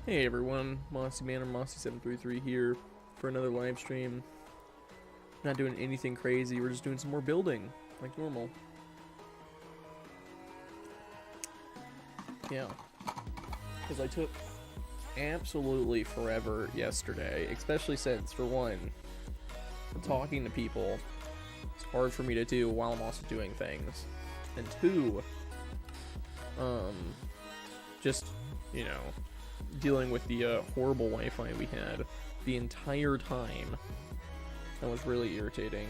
Hey everyone, Mossy Man or Mossy733 here for another live stream. Not doing anything crazy, we're just doing some more building, like normal. Yeah. Because I took absolutely forever yesterday, especially since, for one, talking to people, it's hard for me to do while I'm also doing things. And two, just, you know, dealing with the horrible Wi-Fi we had the entire time. That was really irritating.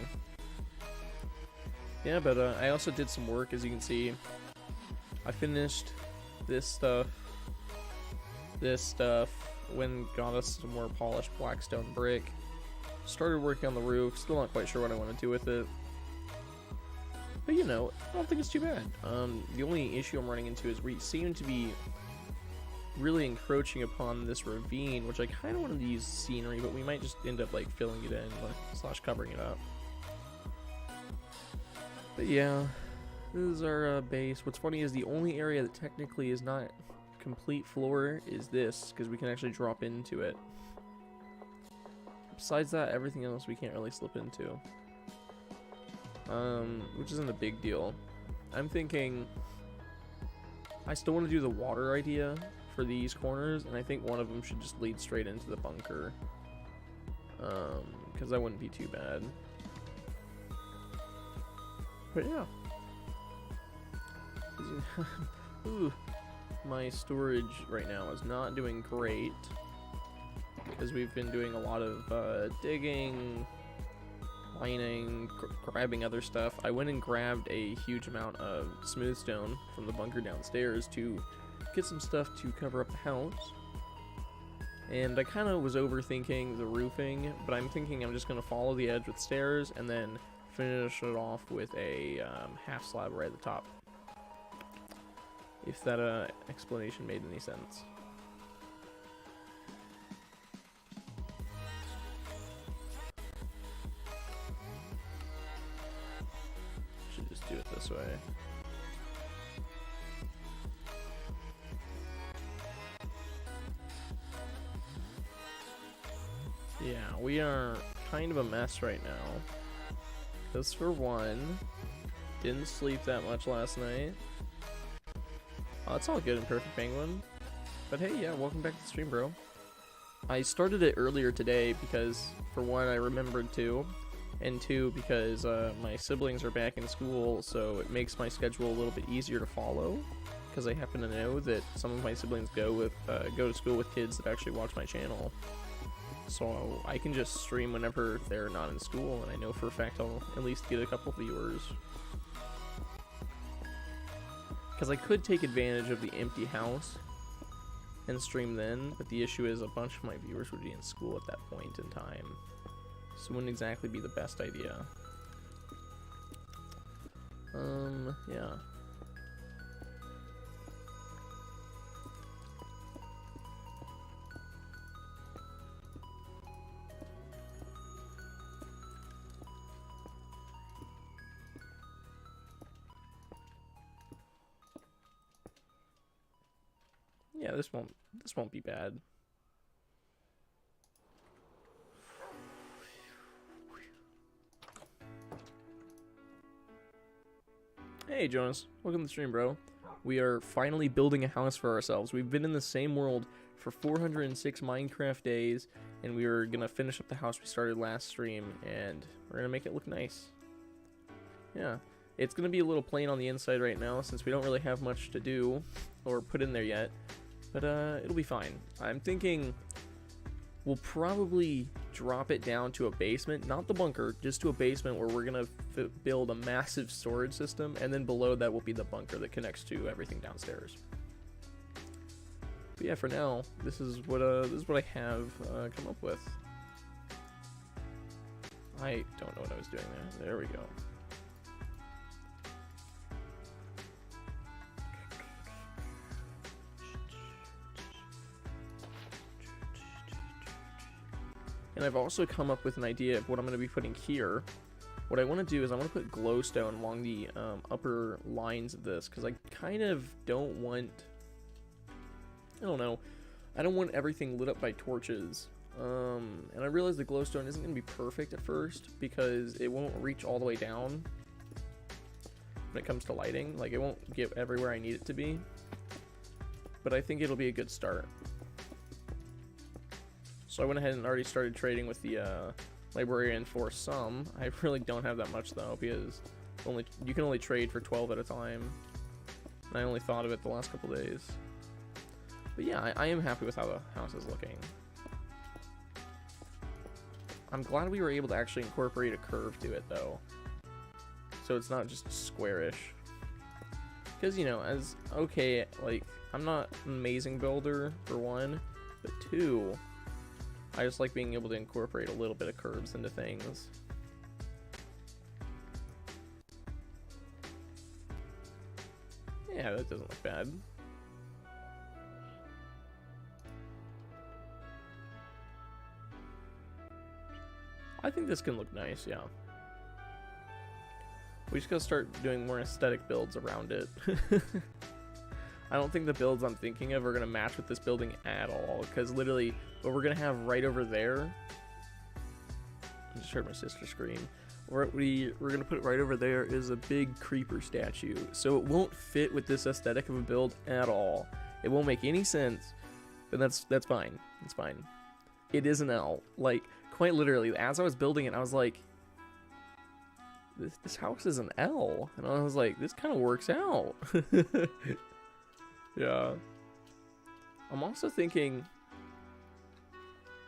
Yeah, but I also did some work, as you can see. I finished this stuff, when got us some more polished blackstone brick. Started working on the roof, still not quite sure what I want to do with it. But you know, I don't think it's too bad. The only issue I'm running into is we seem to be really encroaching upon this ravine, which I kind of wanted to use scenery, but we might just end up like filling it in slash covering it up. But yeah, this is our base. What's funny is the only area that technically is not complete floor is this, because we can actually drop into it. Besides that, everything else we can't really slip into, which isn't a big deal. I'm thinking I still want to do the water idea for these corners, and I think one of them should just lead straight into the bunker, because that wouldn't be too bad. But yeah. Ooh, my storage right now is not doing great, because we've been doing a lot of digging, mining, grabbing other stuff. I went and grabbed a huge amount of smooth stone from the bunker downstairs to get some stuff to cover up the house, and I kind of was overthinking the roofing, but I'm thinking I'm just going to follow the edge with stairs and then finish it off with a half slab right at the top, if that explanation made any sense. Should just do it this way. Yeah, we are kind of a mess right now. Because for one, didn't sleep that much last night. Oh, it's all good in Perfect Penguin. But hey, yeah, welcome back to the stream, bro. I started it earlier today because, for one, I remembered to, and two, because my siblings are back in school, so it makes my schedule a little bit easier to follow. Because I happen to know that some of my siblings go to school with kids that actually watch my channel. So I can just stream whenever they're not in school, and I know for a fact I'll at least get a couple viewers. Because I could take advantage of the empty house and stream then, but the issue is a bunch of my viewers would be in school at that point in time. So it wouldn't exactly be the best idea. Yeah. Yeah, this won't be bad. Hey Jonas, welcome to the stream, bro. We are finally building a house for ourselves. We've been in the same world for 406 Minecraft days, and we are gonna finish up the house we started last stream, and we're gonna make it look nice. Yeah, it's gonna be a little plain on the inside right now since we don't really have much to do or put in there yet. But it'll be fine. I'm thinking we'll probably drop it down to a basement, not the bunker, just to a basement where we're gonna build a massive storage system, and then below that will be the bunker that connects to everything downstairs. But yeah, for now, this is what I have come up with. I don't know what I was doing there. There we go. And I've also come up with an idea of what I'm going to be putting here. What I want to do is I want to put glowstone along the upper lines of this, because I kind of don't want, I don't know, I don't want everything lit up by torches. And I realize the glowstone isn't going to be perfect at first because it won't reach all the way down when it comes to lighting. Like, it won't get everywhere I need it to be. But I think it'll be a good start. So I went ahead and already started trading with the librarian for some. I really don't have that much though, because you can only trade for 12 at a time. And I only thought of it the last couple days. But yeah, I am happy with how the house is looking. I'm glad we were able to actually incorporate a curve to it though. So it's not just squarish. Because, you know, like, I'm not an amazing builder, for one. But two, I just like being able to incorporate a little bit of curves into things. Yeah, that doesn't look bad. I think this can look nice, yeah. We just gotta start doing more aesthetic builds around it. I don't think the builds I'm thinking of are gonna match with this building at all, because literally what we're gonna have right over there, I just heard my sister scream. We're gonna put it right over there is a big creeper statue, so it won't fit with this aesthetic of a build at all. It won't make any sense, but that's fine. It's fine. It is an L. Like, quite literally, as I was building it, I was like, this house is an L, and I was like, this kind of works out. Yeah. I'm also thinking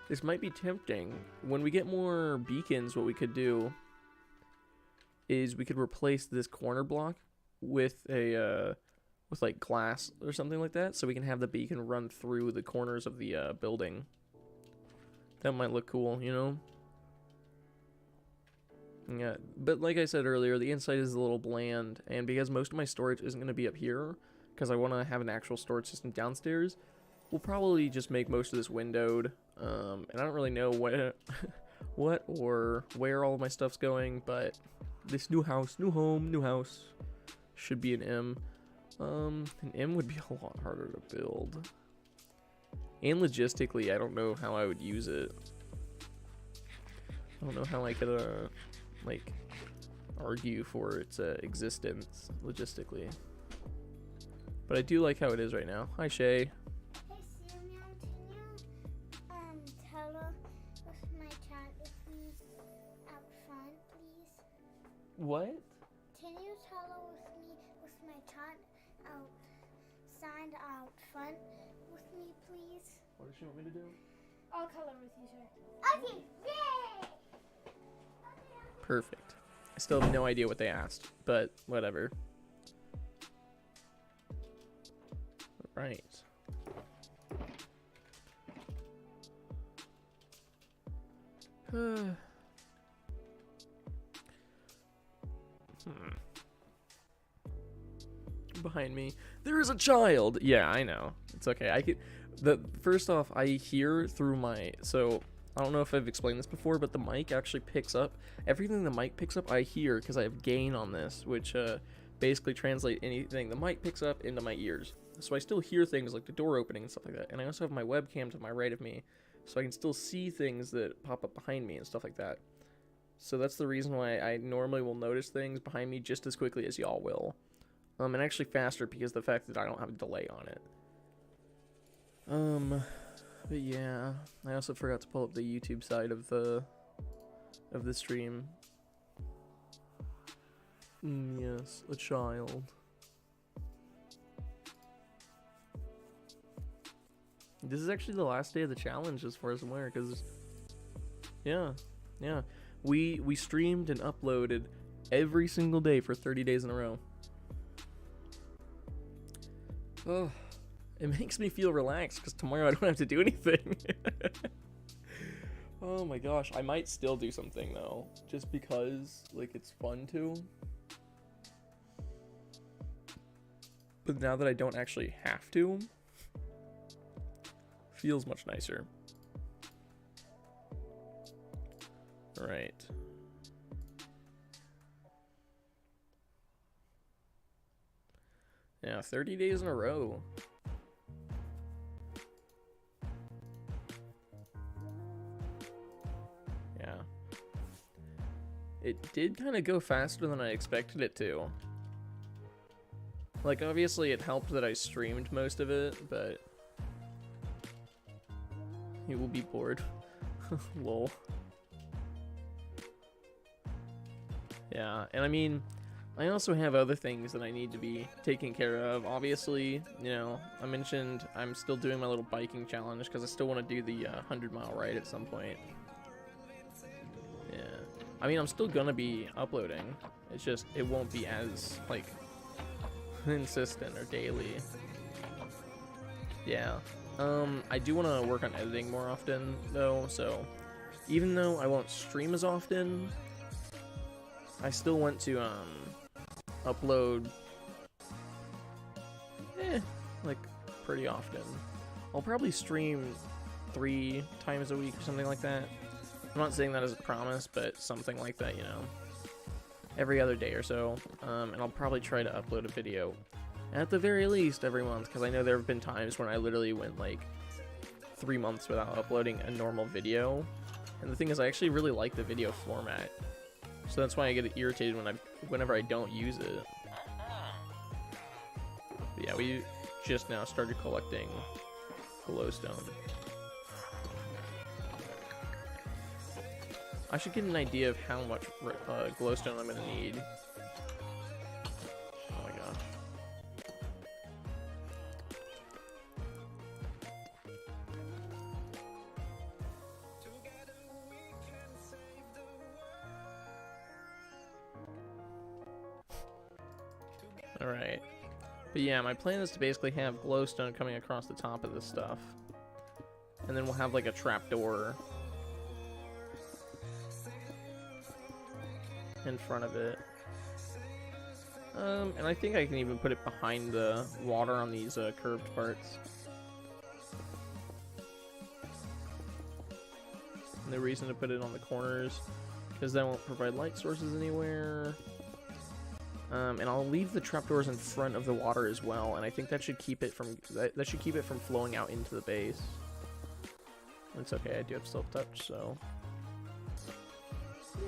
this might be tempting. When we get more beacons, what we could do is we could replace this corner block with a with like glass or something like that, so we can have the beacon run through the corners of the building. That might look cool, you know? Yeah, but like I said earlier, the inside is a little bland, and because most of my storage isn't going to be up here, because I want to have an actual storage system downstairs, we'll probably just make most of this windowed. And I don't really know what or where all of my stuff's going, but this new house, new home, new house should be an M. An M would be a lot harder to build. And logistically, I don't know how I would use it. I don't know how I could, like, argue for its existence logistically. But I do like how it is right now. Hi, Shay. Hey, Samuel, can you tell her with my chat with me out front, please? What? Can you tell her with me with my chat outside out front with me, please? What does she want me to do? I'll color with you, sir. Okay, yay! Perfect. I still have no idea what they asked, but whatever. Right. Behind me, there is a child. Yeah, I know. It's okay. I could. First off, I hear through my. So I don't know if I've explained this before, but the mic actually picks up everything the mic picks up. I hear because I have gain on this, which basically translate anything the mic picks up into my ears. So I still hear things like the door opening and stuff like that. And I also have my webcam to my right of me, so I can still see things that pop up behind me and stuff like that. So that's the reason why I normally will notice things behind me just as quickly as y'all will. And actually faster because of the fact that I don't have a delay on it. But yeah, I also forgot to pull up the YouTube side of the stream. Yes, a child. This is actually the last day of the challenge as far as I'm aware, because yeah, we streamed and uploaded every single day for 30 days in a row. Oh, it makes me feel relaxed because tomorrow I don't have to do anything. Oh my gosh, I might still do something though, just because like it's fun to. But now that I don't actually have to, feels much nicer. Right. Yeah, 30 days in a row. it did kind of go faster than I expected it to. Like, obviously it helped that I streamed most of it, but you will be bored. Lol. Yeah, and I mean, I also have other things that I need to be taking care of. Obviously, you know, I mentioned I'm still doing my little biking challenge because I still want to do the 100-mile ride at some point. Yeah. I mean, I'm still gonna be uploading. It's just, it won't be as, like, insistent or daily. Yeah. I do want to work on editing more often, though, so even though I won't stream as often, I still want to, upload, like, pretty often. I'll probably stream 3 times a week or something like that. I'm not saying that as a promise, but something like that, you know, every other day or so. And I'll probably try to upload a video at the very least every month, because I know there have been times when I literally went like 3 months without uploading a normal video. And the thing is, I actually really like the video format, so that's why I get irritated whenever I don't use it. But yeah, we just now started collecting glowstone. I should get an idea of how much glowstone I'm gonna need. Oh my gosh. Alright. But yeah, my plan is to basically have glowstone coming across the top of this stuff. And then we'll have like a trapdoor in front of it. And I think I can even put it behind the water on these curved parts. No reason to put it on the corners, because that won't provide light sources anywhere. And I'll leave the trapdoors in front of the water as well, and I think that should keep it from flowing out into the base. It's okay, I do have self-touch, so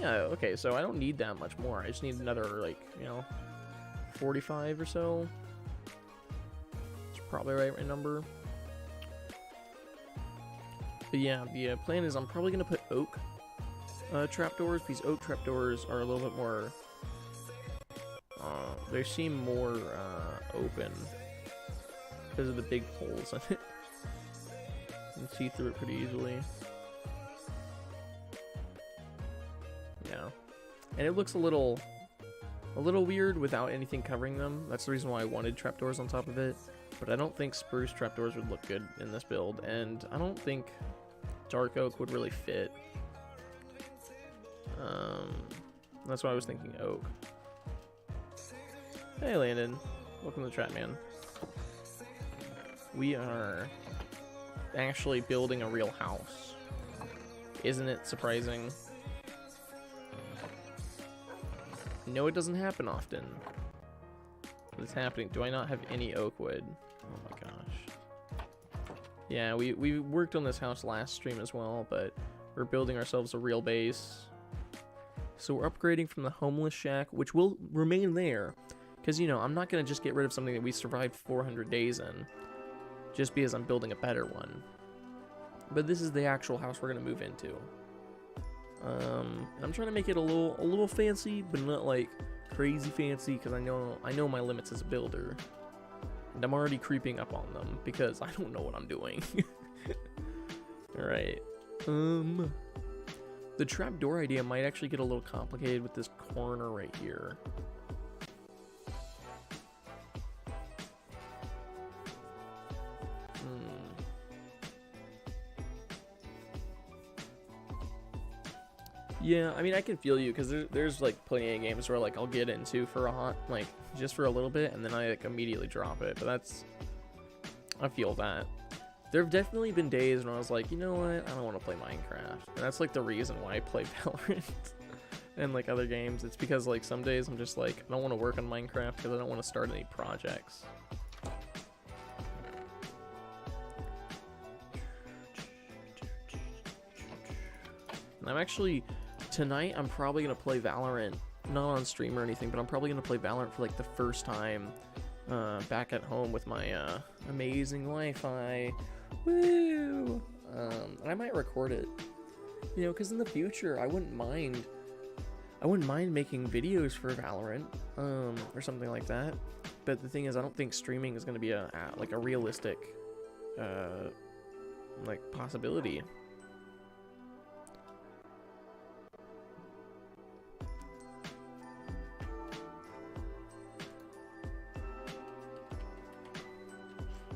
yeah, okay, so I don't need that much more. I just need another, like, you know, 45 or so. It's probably right number. But yeah, the plan is I'm probably gonna put oak trapdoors. These oak trapdoors are a little bit more, they seem more open because of the big holes in it. You can see through it pretty easily. Yeah, and it looks a little weird without anything covering them. That's the reason why I wanted trapdoors on top of it. But I don't think spruce trapdoors would look good in this build, and I don't think dark oak would really fit. That's why I was thinking oak. Hey Landon, welcome to the chat, man. We are actually building a real house. Isn't it surprising? No, it doesn't happen often. But it's happening. Do I not have any oak wood? Oh my gosh. Yeah, we worked on this house last stream as well, but we're building ourselves a real base. So we're upgrading from the homeless shack, which will remain there. Because, you know, I'm not going to just get rid of something that we survived 400 days in, just because I'm building a better one. But this is the actual house we're going to move into. I'm trying to make it a little fancy, but not like crazy fancy, because I know my limits as a builder, and I'm already creeping up on them because I don't know what I'm doing. All right. The trapdoor idea might actually get a little complicated with this corner right here. Yeah, I mean, I can feel you, because there's like plenty of games where like I'll get into for just for a little bit, and then I like immediately drop it. But I feel that. There have definitely been days when I was like, you know what, I don't want to play Minecraft, and that's like the reason why I play Valorant and like other games. It's because like some days I'm just like, I don't want to work on Minecraft because I don't want to start any projects. And I'm actually tonight I'm probably gonna play Valorant, not on stream or anything, but I'm probably gonna play Valorant for like the first time back at home with my amazing Wi-Fi. Woo! And I might record it, you know, because in the future I wouldn't mind making videos for Valorant or something like that. But the thing is, I don't think streaming is gonna be a realistic like possibility.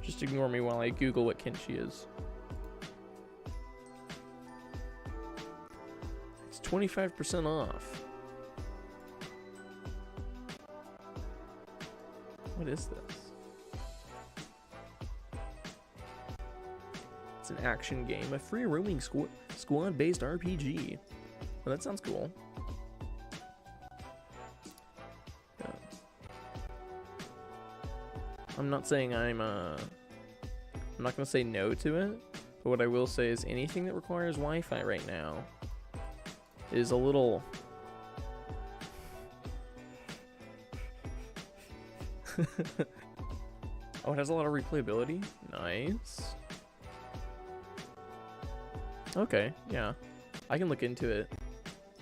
Just ignore me while I Google what Kenshi is. It's 25% off. What is this? It's an action game, a free roaming squad-based RPG. Well, that sounds cool. Yeah. I'm not saying I'm not gonna say no to it, but what I will say is anything that requires Wi-Fi right now is a little oh, it has a lot of replayability. Nice. Okay, yeah, I can look into it.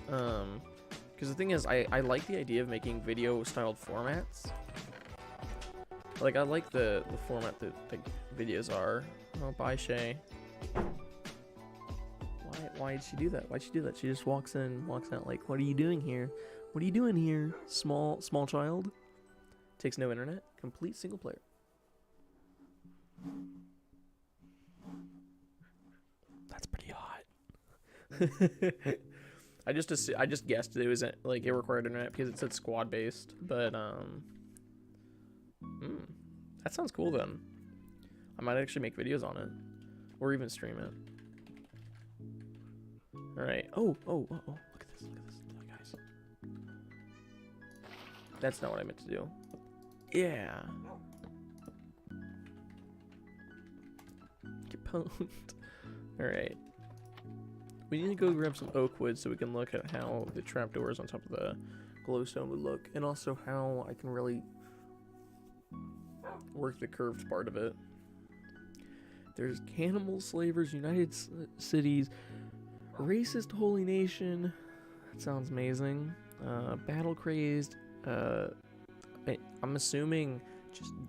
Because the thing is, I like the idea of making video-styled formats. Like, I like the format that the videos are. Oh, bye, Shay. Why did she do that? Why'd she do that? She just walks in, walks out like, what are you doing here? What are you doing here, small child? Takes no internet. Complete single player. That's pretty hot. I just guessed it was like it required internet because it said squad based, but that sounds cool then. I might actually make videos on it, or even stream it. All right. Oh! Look at this! Guys. That's not what I meant to do. Yeah. Get pwned. All right. We need to go grab some oak wood so we can look at how the trapdoors on top of the glowstone would look, and also how I can really work the curved part of it. There's cannibal slavers, United Cities, racist holy nation. That sounds amazing. Battle crazed. I'm assuming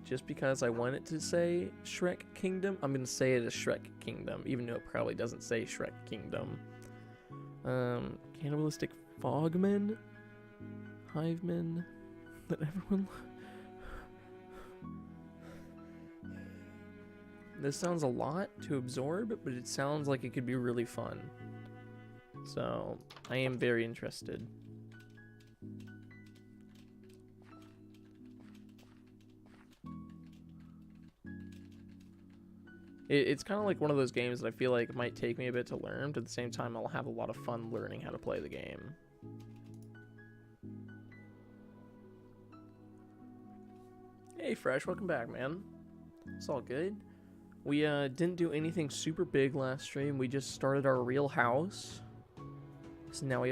just because I want it to say Shrek Kingdom, I'm gonna say it as Shrek Kingdom, even though it probably doesn't say Shrek Kingdom. Cannibalistic fogmen, hivemen, that everyone. This sounds a lot to absorb, but it sounds like it could be really fun. So I am very interested. It's kind of like one of those games that I feel like it might take me a bit to learn, but at the same time I'll have a lot of fun learning how to play the game. Hey Fresh, welcome back, man. It's all good. We didn't do anything super big last stream. We just started our real house. So now we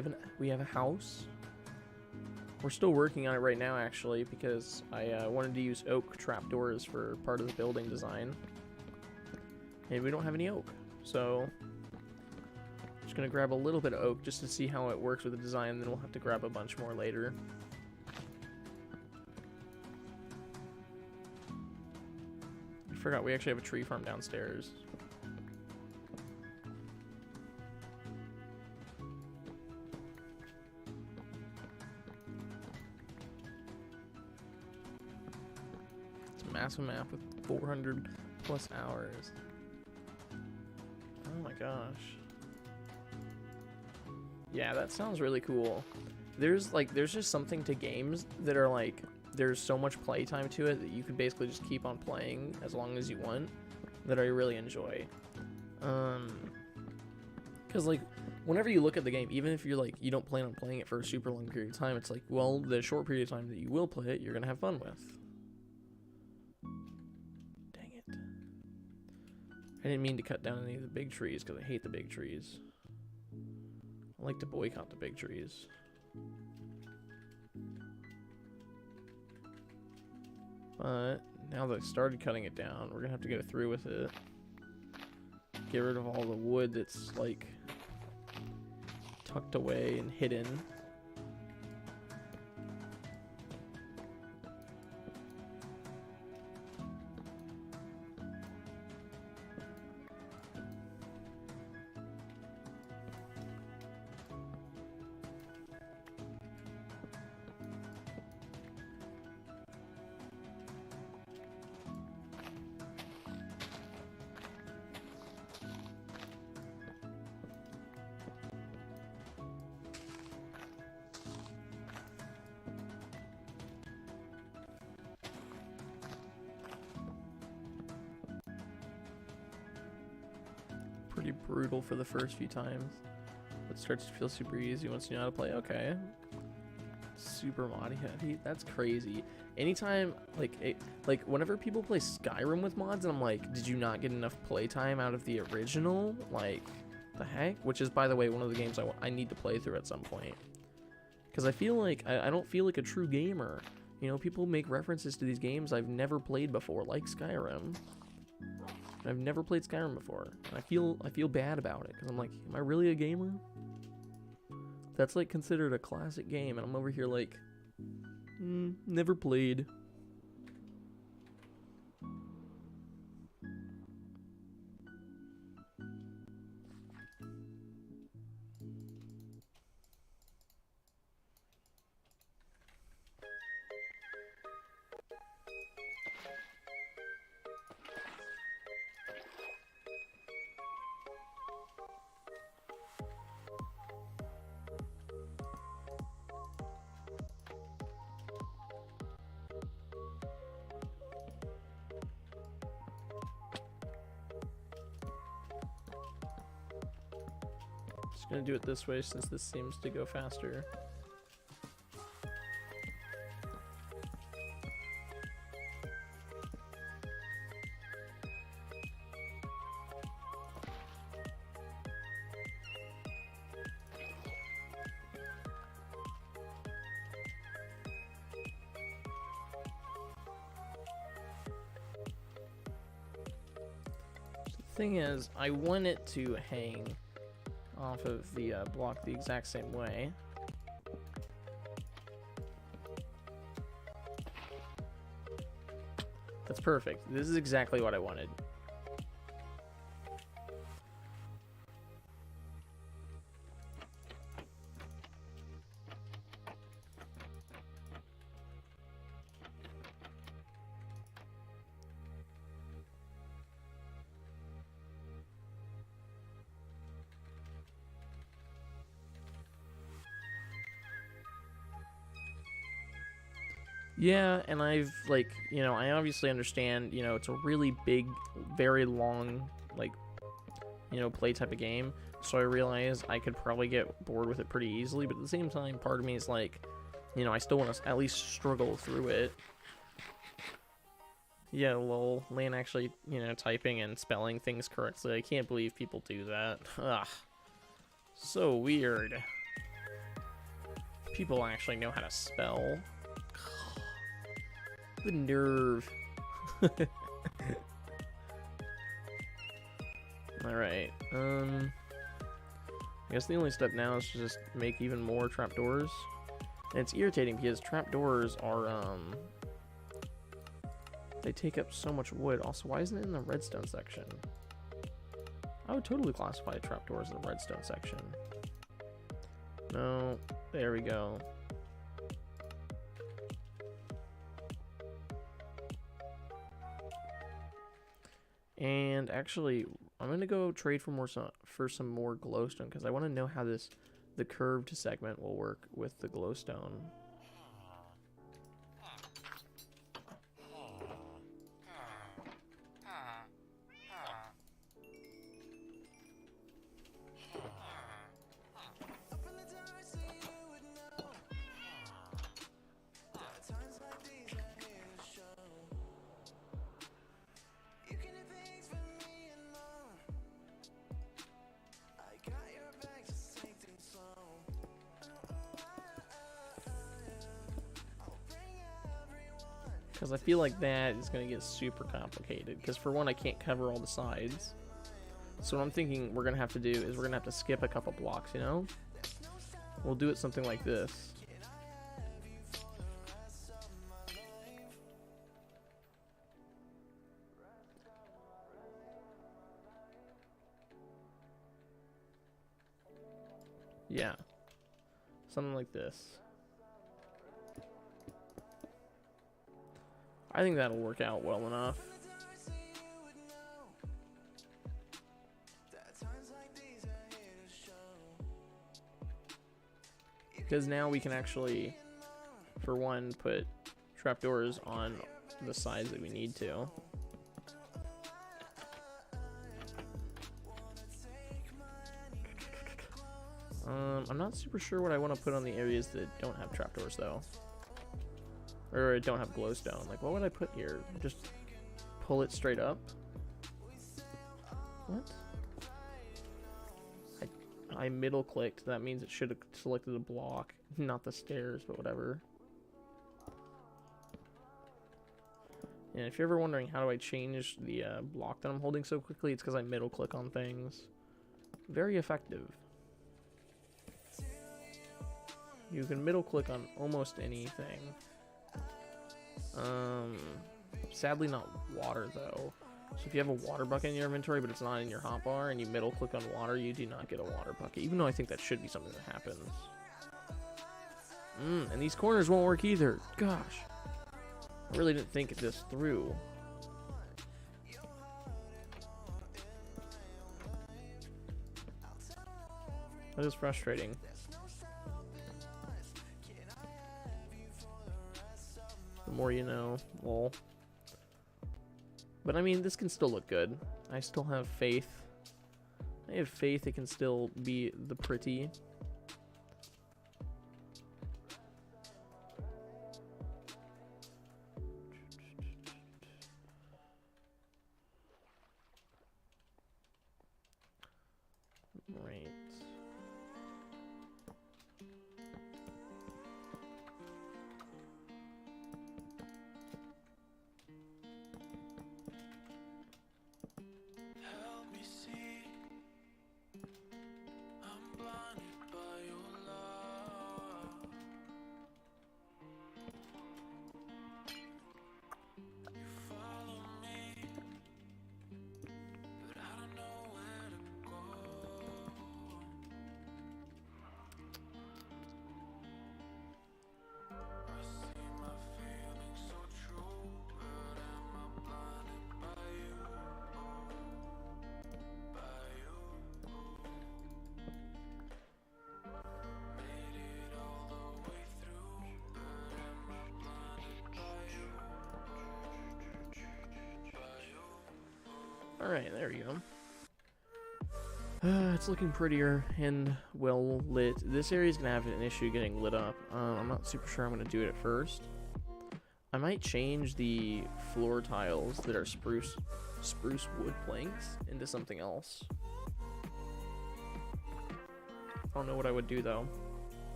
have a house. We're still working on it right now actually, because I wanted to use oak trapdoors for part of the building design. And we don't have any oak, so I'm just gonna grab a little bit of oak just to see how it works with the design, and then we'll have to grab a bunch more later. I forgot we actually have a tree farm downstairs. It's a massive map with 400 plus hours. Oh my gosh. Yeah, that sounds really cool. There's just something to games that are like, there's so much playtime to it that you can basically just keep on playing as long as you want, that I really enjoy. Because like, whenever you look at the game, even if you're like, you don't plan on playing it for a super long period of time, it's like, well, the short period of time that you will play it, you're gonna have fun with. Dang it. I didn't mean to cut down any of the big trees, because I hate the big trees. I like to boycott the big trees. But now that I started cutting it down, we're gonna have to go through with it. Get rid of all the wood that's like tucked away and hidden. Pretty brutal for the first few times. It starts to feel super easy once you know how to play. Okay. Super mod heavy. That's crazy. Anytime, like whenever people play Skyrim with mods, and I'm like, did you not get enough playtime out of the original? Like, the heck? Which is, by the way, one of the games I need to play through at some point. Because I feel like, I don't feel like a true gamer. You know, people make references to these games I've never played before, like Skyrim. I've never played Skyrim before. I feel bad about it because I'm like, am I really a gamer? That's like considered a classic game, and I'm over here like, never played. Just gonna do it this way since this seems to go faster. The thing is, I want it to hang off of the block the exact same way. That's perfect. This is exactly what I wanted. Yeah, and I've, like, you know, I obviously understand, you know, it's a really big, very long, like, you know, play type of game, so I realize I could probably get bored with it pretty easily, but at the same time, part of me is like, you know, I still want to at least struggle through it. Yeah, lol, Lane actually, you know, typing and spelling things correctly. I can't believe people do that. Ugh. So weird. People actually know how to spell. The nerve. Alright, I guess the only step now is to just make even more trapdoors. And it's irritating because trapdoors are, they take up so much wood. Also, why isn't it in the redstone section? I would totally classify trapdoors in the redstone section. No, there we go. And actually, I'm gonna go trade for some more glowstone because I want to know how the curved segment will work with the glowstone. Because I feel like that is going to get super complicated. Because for one, I can't cover all the sides. So what I'm thinking we're going to have to do is we're going to have to skip a couple blocks, you know? We'll do it something like this. Yeah. Something like this. I think that'll work out well enough. Because now we can actually, for one, put trapdoors on the sides that we need to. I'm not super sure what I want to put on the areas that don't have trapdoors, though. Or don't have glowstone. Like, what would I put here? Just pull it straight up? What? I middle clicked. That means it should have selected a block, not the stairs, but whatever. And if you're ever wondering how do I change the block that I'm holding so quickly, it's because I middle click on things. Very effective. You can middle click on almost anything. Sadly not water though. So if you have a water bucket in your inventory but it's not in your hotbar and you middle click on water, you do not get a water bucket, even though I think that should be something that happens. And these corners won't work either. Gosh. I really didn't think this through. That is frustrating. The more you know, lol. But I mean, this can still look good. I still have faith. I have faith it can still be the pretty. Right. Alright, there we go. It's looking prettier and well lit. This area is going to have an issue getting lit up. I'm not super sure I'm going to do it at first. I might change the floor tiles that are spruce wood planks into something else. I don't know what I would do though.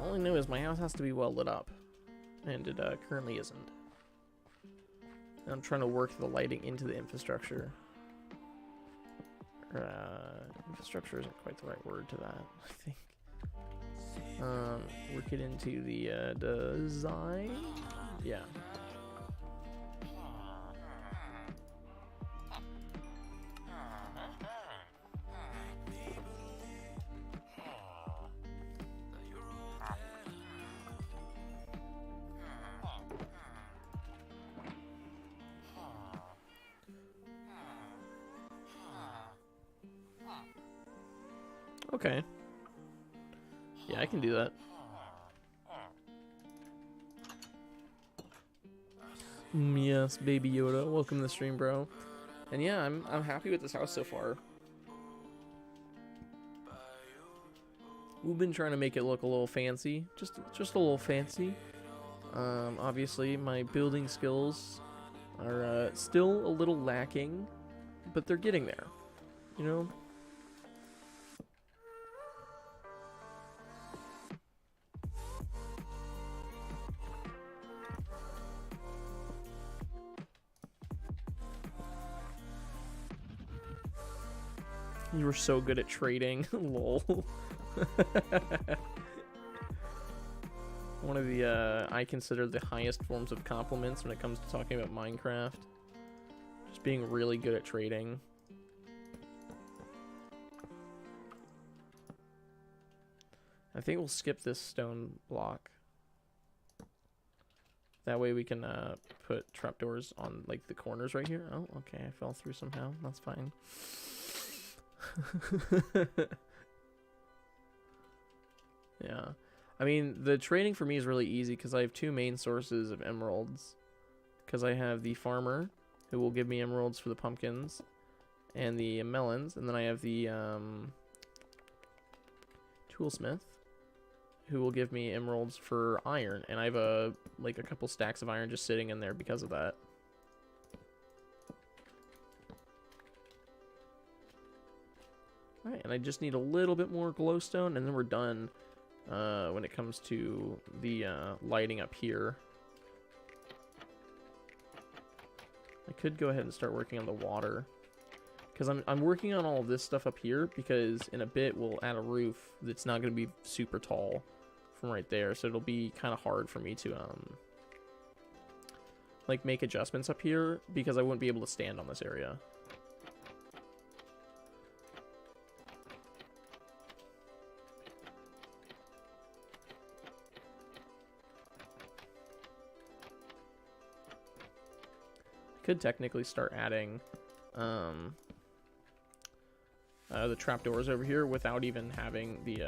All I know is my house has to be well lit up, and it currently isn't. I'm trying to work the lighting into the infrastructure. Infrastructure isn't quite the right word to that, I think. Work it into the design. Yeah. Okay. Yeah, I can do that. Yes, Baby Yoda. Welcome to the stream, bro. And yeah, I'm happy with this house so far. We've been trying to make it look a little fancy, just a little fancy. Obviously, my building skills are still a little lacking, but they're getting there. You know. You were so good at trading. Lol. One of the, I consider the highest forms of compliments when it comes to talking about Minecraft. Just being really good at trading. I think we'll skip this stone block. That way we can put trapdoors on like the corners right here. Oh, okay, I fell through somehow. That's fine. Yeah. I mean, the trading for me is really easy because I have two main sources of emeralds. Because I have the farmer, who will give me emeralds for the pumpkins and the melons. And then I have the toolsmith, who will give me emeralds for iron. And I have like a couple stacks of iron just sitting in there because of that. Alright, and I just need a little bit more glowstone, and then we're done when it comes to the lighting up here. I could go ahead and start working on the water. Because I'm working on all of this stuff up here, because in a bit we'll add a roof that's not going to be super tall from right there. So it'll be kind of hard for me to like make adjustments up here, because I wouldn't be able to stand on this area. Could technically start adding the trapdoors over here without even having the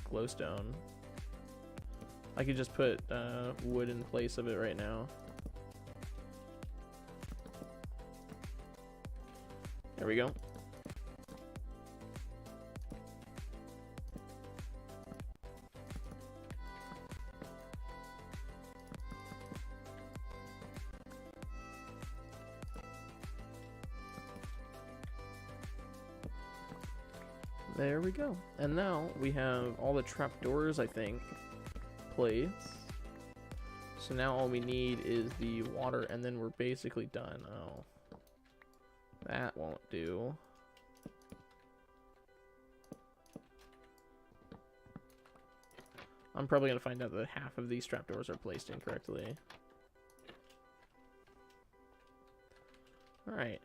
glowstone. I could just put wood in place of it right now. There we go. There we go. And now we have all the trapdoors, I think, placed. So now all we need is the water, and then we're basically done. Oh. That won't do. I'm probably going to find out that half of these trapdoors are placed incorrectly. Alright.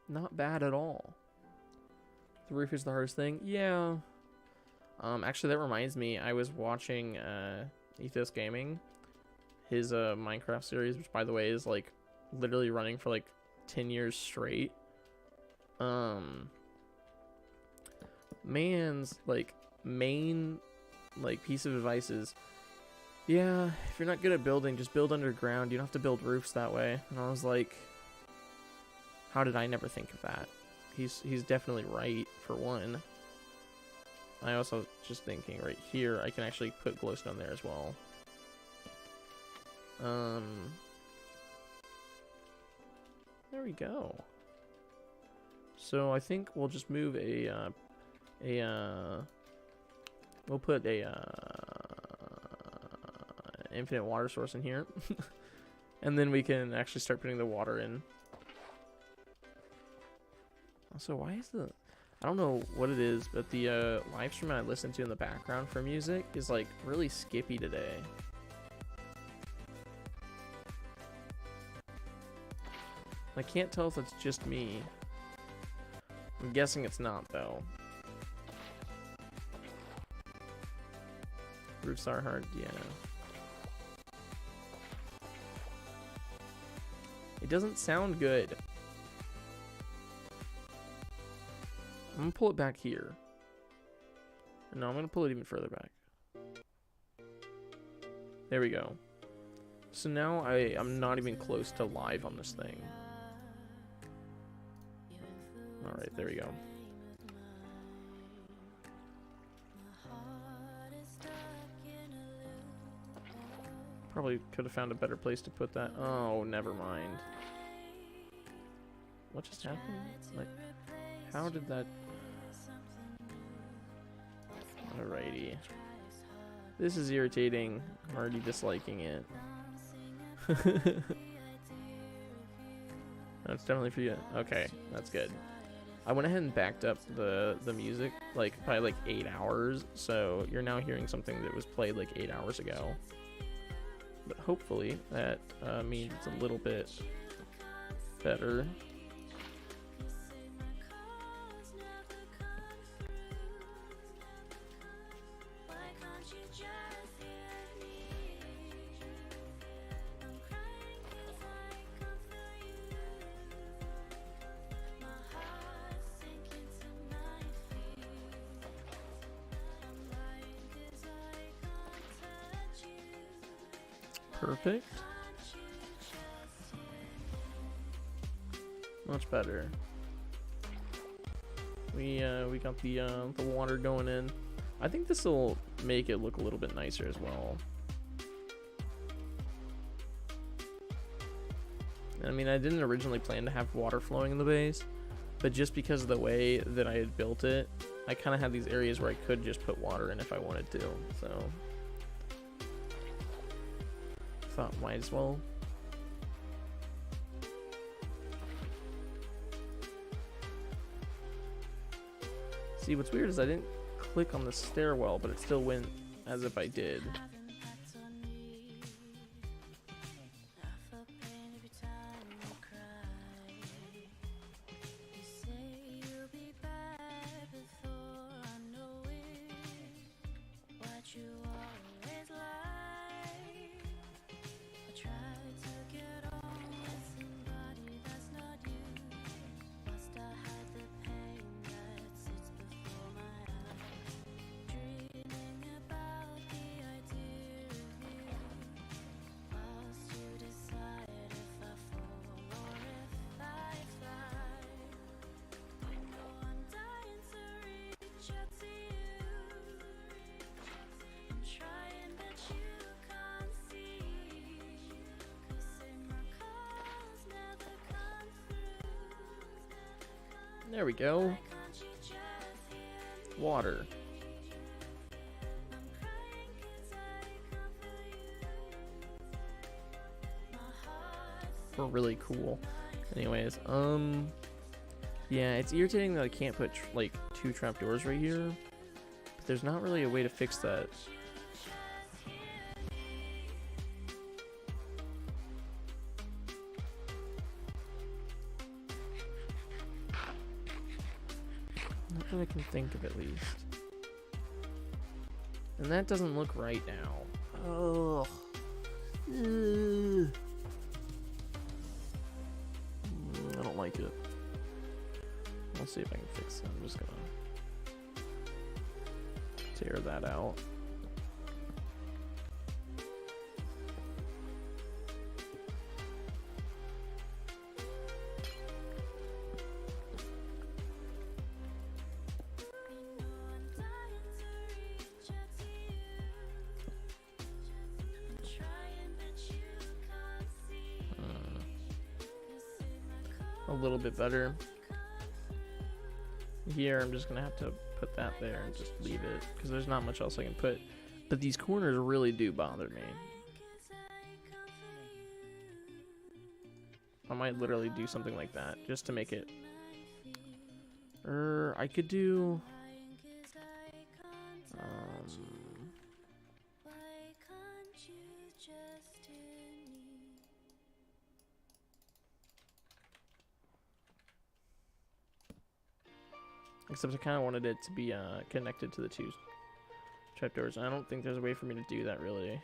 Not bad at all. The roof is the hardest thing. Yeah. Actually, that reminds me. I was watching Ethos Gaming, his Minecraft series, which by the way is like literally running for like 10 years straight. Man's like main like piece of advice is, yeah, if you're not good at building, just build underground. You don't have to build roofs that way. And I was like, how did I never think of that? He's definitely right, for one. I also was just thinking right here, I can actually put glowstone there as well. There we go. So I think we'll just move we'll put a infinite water source in here. And then we can actually start putting the water in. Also, why is the... I don't know what it is, but the live stream I listen to in the background for music is like really skippy today. I can't tell if it's just me. I'm guessing it's not, though. Roofs are hard, yeah. It doesn't sound good. I'm gonna pull it back here. No, I'm gonna pull it even further back. There we go. So now I'm not even close to live on this thing. Alright, there we go. Probably could have found a better place to put that. Oh, never mind. What just happened? Like, how did that... Alrighty. This is irritating. I'm already disliking it. That's definitely for you. Okay, that's good. I went ahead and backed up the music like by like 8 hours, so you're now hearing something that was played like 8 hours ago. But hopefully that means it's a little bit better. Perfect. Much better. We got the water going in. I think this will make it look a little bit nicer as well. I mean, I didn't originally plan to have water flowing in the base, but just because of the way that I had built it, I kind of had these areas where I could just put water in if I wanted to, so thought might as well. See, what's weird is I didn't click on the stairwell, but it still went as if I did. There we go. Water. We're really cool. Anyways, yeah, it's irritating that I can't put like 2 trapdoors right here, but there's not really a way to fix that. Not that I can think of, at least. And that doesn't look right now. Oh. I don't like it. I'll see if I can fix it. I'm just gonna tear that out. A little bit better. Here, I'm just gonna have to put that there and just leave it because there's not much else I can put. But these corners really do bother me. I might literally do something like that just to make it. I could do. Except I kind of wanted it to be connected to the 2 trapdoors. I don't think there's a way for me to do that, really.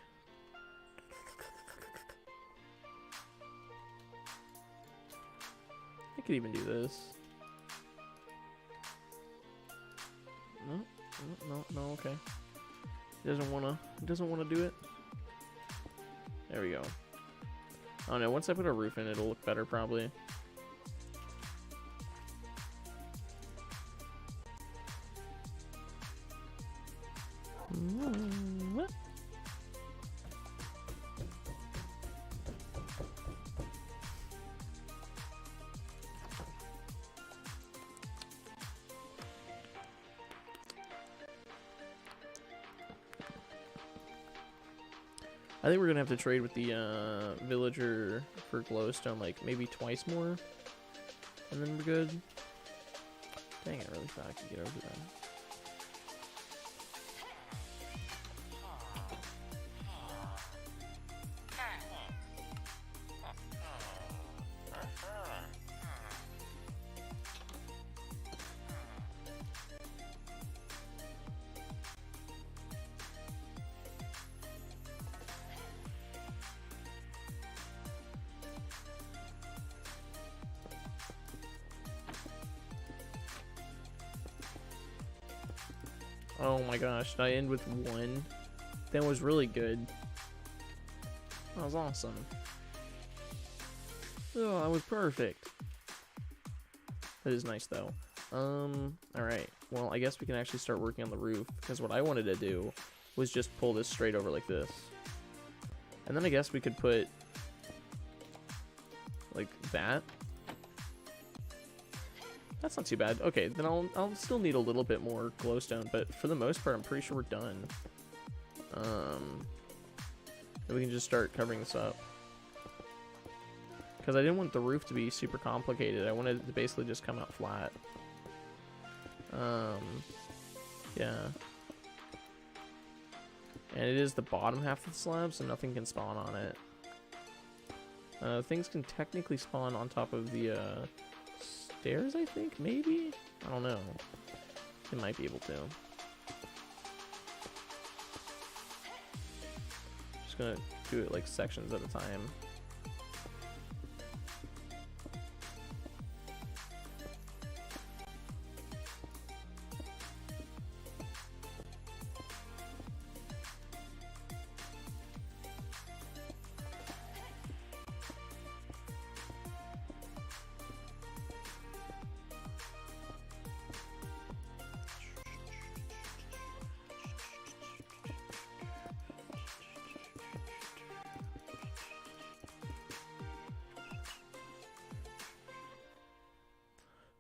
I could even do this. No, okay. He doesn't wanna do it. There we go. I don't know, once I put a roof in, it'll look better, probably. I think we're gonna have to trade with the villager for glowstone, like maybe twice more, and then we're good. Dang, I really thought I could get over that. Oh my gosh, did I end with 1? That was really good. That was awesome. Oh, that was perfect. That is nice though. Alright. Well, I guess we can actually start working on the roof, because what I wanted to do was just pull this straight over like this. And then I guess we could put like that. That's not too bad. Okay, then I'll still need a little bit more glowstone, but for the most part, I'm pretty sure we're done. And we can just start covering this up. Because I didn't want the roof to be super complicated. I wanted it to basically just come out flat. Yeah. And it is the bottom half of the slab, so nothing can spawn on it. Things can technically spawn on top of the, stairs, I think, maybe? I don't know. It might be able to. Just gonna do it like sections at a time.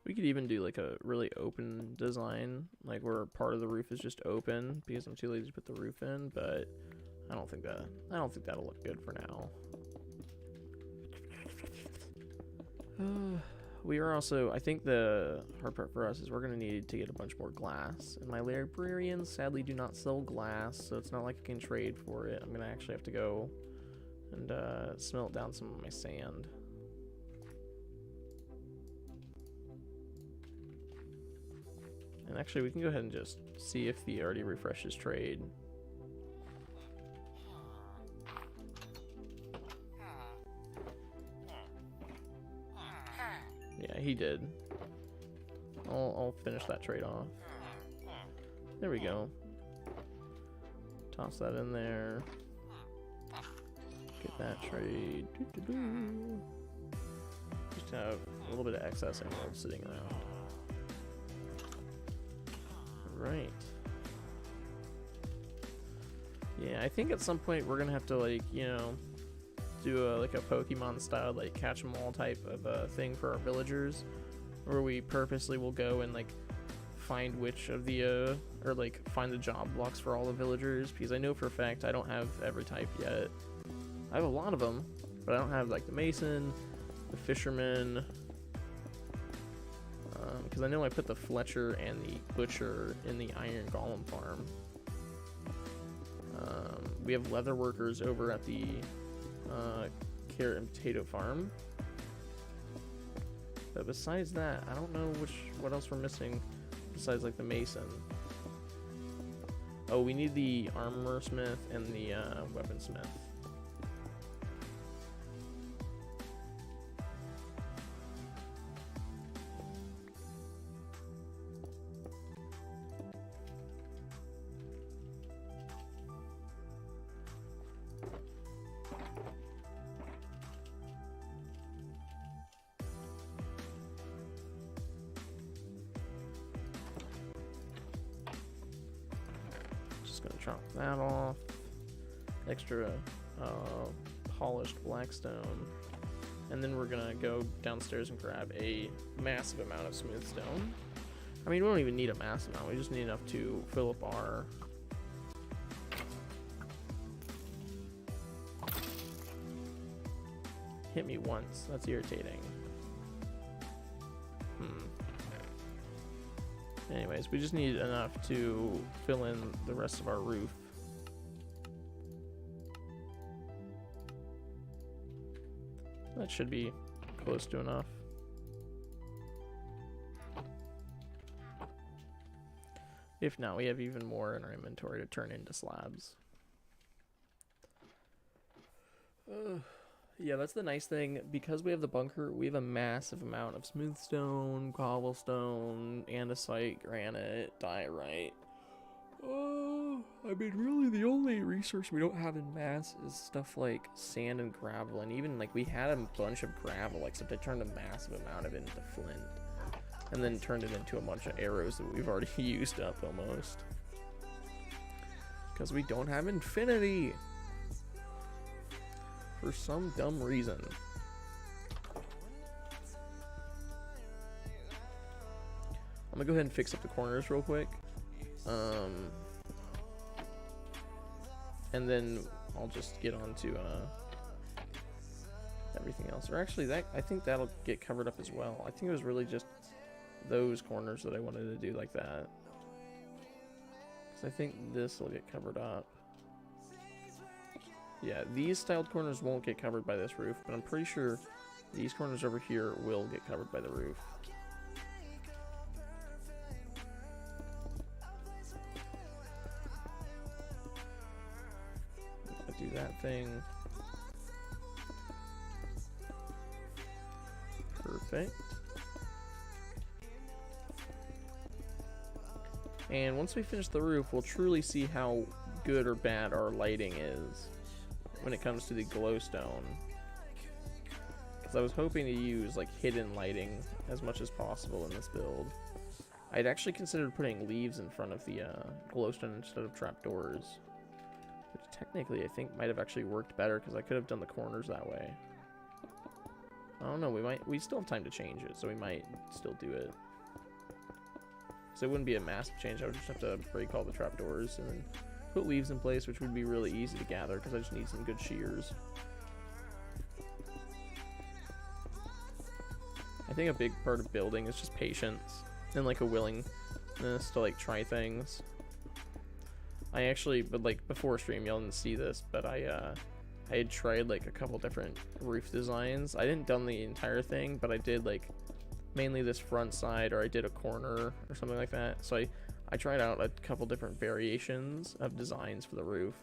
We could even do like a really open design, like where part of the roof is just open, because I'm too lazy to put the roof in, but I don't think that'll look good for now. We are also, I think the hard part for us is we're going to need to get a bunch more glass, and my librarians sadly do not sell glass, so it's not like I can trade for it. I'm going to actually have to go and smelt down some of my sand. And actually, we can go ahead and just see if the already refreshes trade. Yeah, he did. I'll finish that trade off. There we go. Toss that in there. Get that trade. Just have a little bit of excess emeralds sitting around. Right. Yeah, I think at some point we're gonna have to, like, you know, do like a Pokemon style, like catch 'em all type of thing for our villagers, where we purposely will go and like find which of the or like find the job blocks for all the villagers, because I know for a fact I don't have every type yet. I have a lot of them, but I don't have like the Mason, the Fisherman. Because I know I put the Fletcher and the Butcher in the Iron Golem farm. We have leather workers over at the Carrot and Potato farm. But besides that, I don't know what else we're missing besides like the Mason. Oh, we need the Armor Smith and the Weaponsmith. Chop that off. Extra polished blackstone. And then we're gonna go downstairs and grab a massive amount of smooth stone. I mean, we don't even need a massive amount, we just need enough to fill up our hit me once. That's irritating. Anyways, we just need enough to fill in the rest of our roof. That should be close to enough. If not, we have even more in our inventory to turn into slabs. Yeah, that's the nice thing. Because we have the bunker, we have a massive amount of smooth stone, cobblestone, andesite, granite, diorite. I mean, really, the only resource we don't have in mass is stuff like sand and gravel. And even, like, we had a bunch of gravel, except I turned a massive amount of it into flint. And then turned it into a bunch of arrows that we've already used up, almost. Because we don't have infinity! For some dumb reason. I'm gonna go ahead and fix up the corners real quick. And then I'll just get on to everything else. Or actually, that I think that'll get covered up as well. I think it was really just those corners that I wanted to do like that. Because I think this will get covered up. Yeah, these styled corners won't get covered by this roof, but I'm pretty sure these corners over here will get covered by the roof. I'll do that thing. Perfect. And once we finish the roof, we'll truly see how good or bad our lighting is when it comes to the glowstone. Because I was hoping to use like hidden lighting as much as possible in this build. I'd actually considered putting leaves in front of the glowstone instead of trapdoors, which technically I think might have actually worked better because I could have done the corners that way. I don't know, we still have time to change it, so we might still do it. So it wouldn't be a massive change. I would just have to break all the trapdoors and then put leaves in place, which would be really easy to gather because I just need some good shears. I think a big part of building is just patience and like a willingness to like try things. I actually, but like before stream, y'all didn't see this, but I had tried like a couple different roof designs. I didn't done the entire thing, but I did like mainly this front side, or I did a corner or something like that. So I tried out a couple different variations of designs for the roof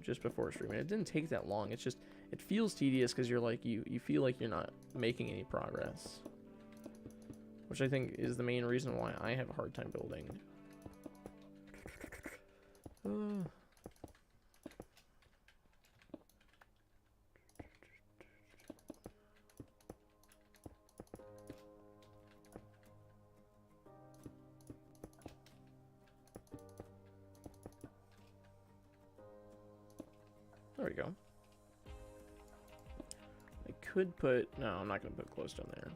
just before streaming. It didn't take that long. It's just, it feels tedious because you're like, you feel like you're not making any progress, which I think is the main reason why I have a hard time building. There we go. I could put... No, I'm not going to put glowstone there.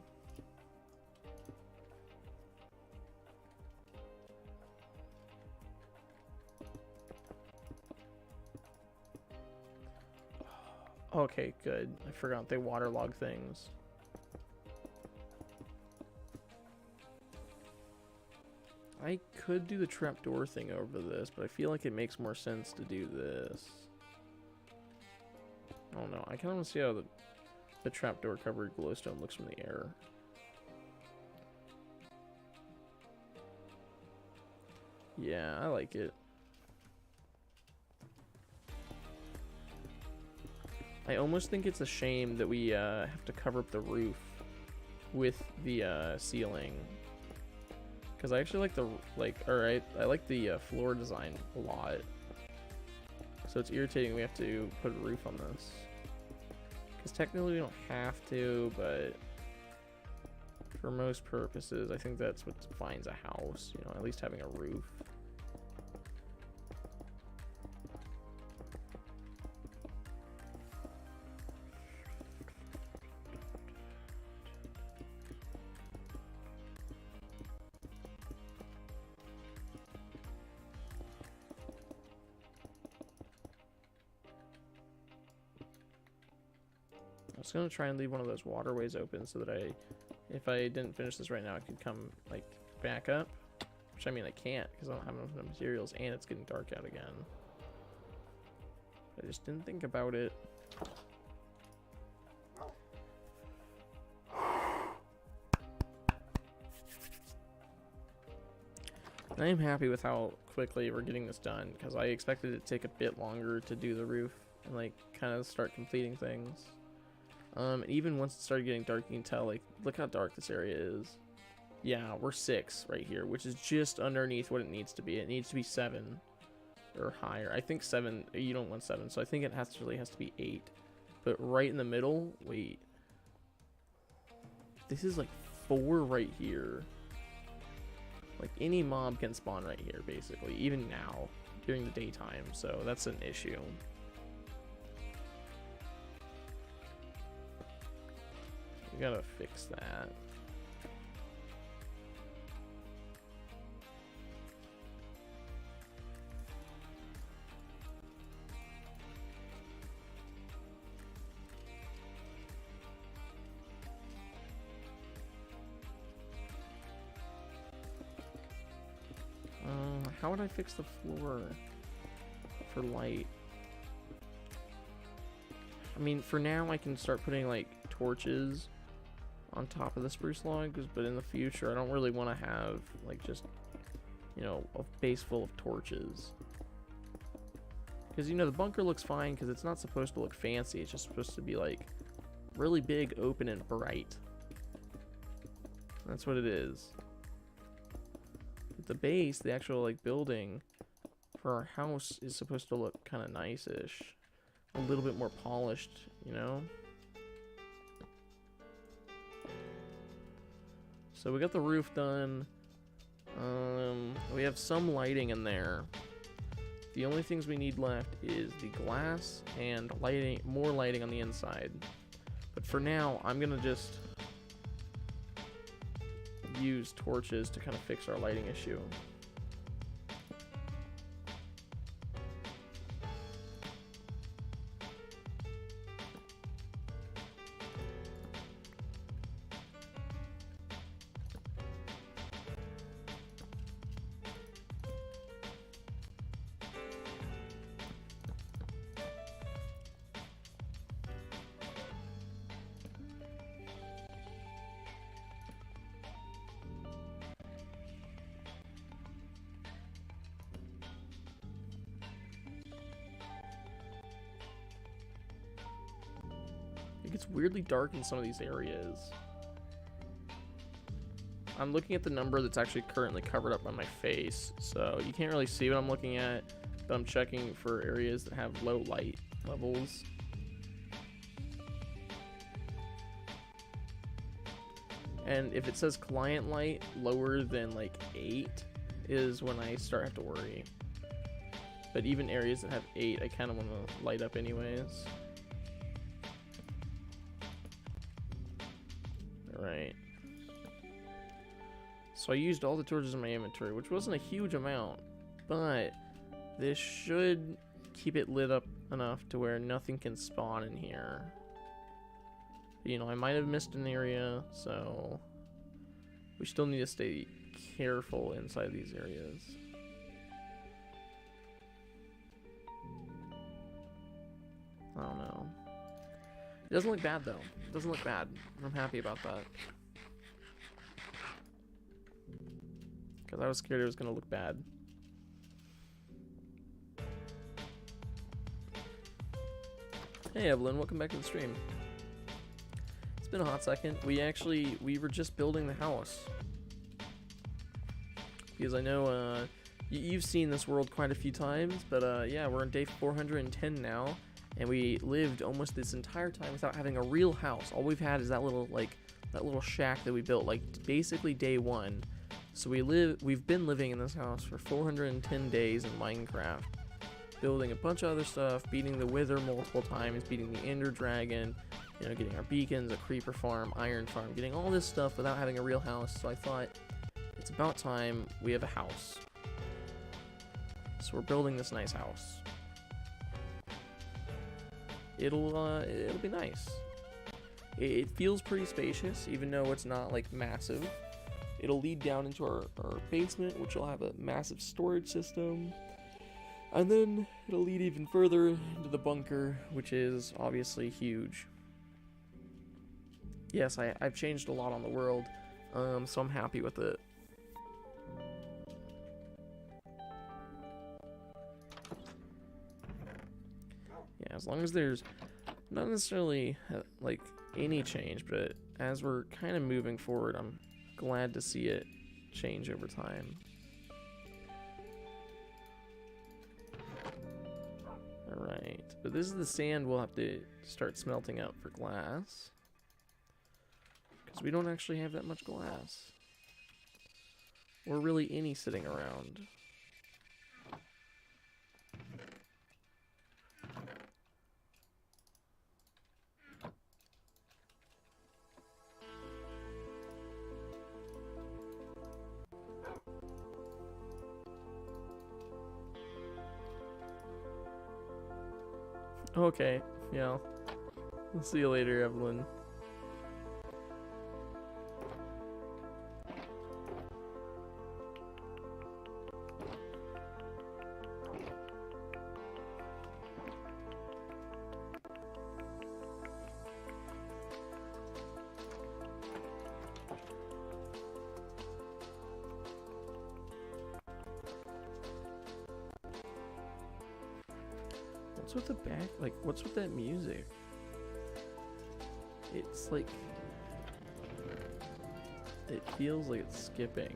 Okay, good. I forgot they waterlog things. I could do the trapdoor thing over this, but I feel like it makes more sense to do this. I don't know. I kind of want to see how the trapdoor covered glowstone looks from the air. Yeah, I like it. I almost think it's a shame that we have to cover up the roof with the ceiling, because I actually like I like the floor design a lot. So it's irritating we have to put a roof on this. Because technically we don't have to, but for most purposes, I think that's what defines a house, you know, at least having a roof. I was gonna try and leave one of those waterways open so that if I didn't finish this right now, I could come like back up. Which I mean I can't because I don't have enough materials and it's getting dark out again. I just didn't think about it. I am happy with how quickly we're getting this done because I expected it to take a bit longer to do the roof and like kind of start completing things. Even once it started getting dark, you can tell, like, look how dark this area is. Yeah, we're 6 right here, which is just underneath what it needs to be. It needs to be 7 or higher. I think 7, you don't want 7, so I think it really has to be 8. But right in the middle, wait. This is like 4 right here. Like, any mob can spawn right here, basically, even now, during the daytime, so that's an issue. We gotta fix that. How would I fix the floor for light? I mean, for now I can start putting like torches on top of the spruce logs, but in the future I don't really want to have like just, you know, a base full of torches. Because, you know, the bunker looks fine because it's not supposed to look fancy. It's just supposed to be like really big, open, and bright. That's what it is. The base, the actual like building for our house is supposed to look kind of nice-ish, a little bit more polished, you know. So we got the roof done. We have some lighting in there. The only things we need left is the glass and lighting, more lighting on the inside. But for now, I'm gonna just use torches to kind of fix our lighting issue. It gets weirdly dark in some of these areas. I'm looking at the number that's actually currently covered up by my face, so you can't really see what I'm looking at, but I'm checking for areas that have low light levels. And if it says client light lower than like 8 is when I start to have to worry. But even areas that have 8, I kind of want to light up anyways. Right. So I used all the torches in my inventory, which wasn't a huge amount, but this should keep it lit up enough to where nothing can spawn in here. You know, I might have missed an area, so we still need to stay careful inside these areas. I don't know. It doesn't look bad, though. It doesn't look bad. I'm happy about that. Because I was scared it was going to look bad. Hey, Evelyn. Welcome back to the stream. It's been a hot second. We were just building the house. Because I know you've seen this world quite a few times. But yeah, we're on day 410 now. And we lived almost this entire time without having a real house. All we've had is that little shack that we built, like basically day 1. So we've been living in this house for 410 days in Minecraft, building a bunch of other stuff, beating the Wither multiple times, beating the Ender Dragon, you know, getting our beacons, a creeper farm, iron farm, getting all this stuff without having a real house. So I thought it's about time we have a house. So we're building this nice house. It'll be nice. It feels pretty spacious, even though it's not like massive. It'll lead down into our basement, which will have a massive storage system. And then it'll lead even further into the bunker, which is obviously huge. Yes, I've changed a lot on the world, so I'm happy with it. Yeah, as long as there's not necessarily like any change, but as we're kind of moving forward, I'm glad to see it change over time. Alright, but this is the sand we'll have to start smelting out for glass. Because we don't actually have that much glass. Or really any sitting around. Okay, yeah. We'll see you later, Evelyn. What's with the back? Like, what's with that music? It's like... It feels like it's skipping.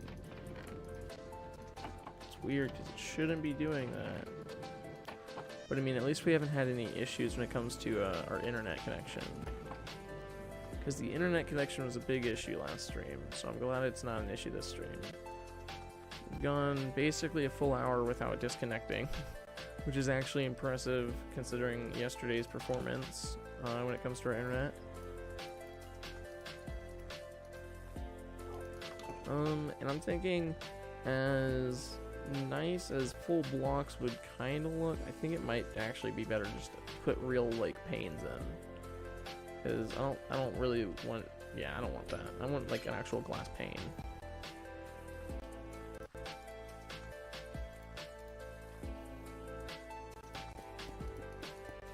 It's weird because it shouldn't be doing that. But I mean, at least we haven't had any issues when it comes to our internet connection. Because the internet connection was a big issue last stream, so I'm glad it's not an issue this stream. We've gone basically a full hour without disconnecting. Which is actually impressive considering yesterday's performance when it comes to our internet. And I'm thinking, as nice as full blocks would kind of look, I think it might actually be better just to put real like panes in. Because I don't really want, yeah, I don't want that. I want like an actual glass pane.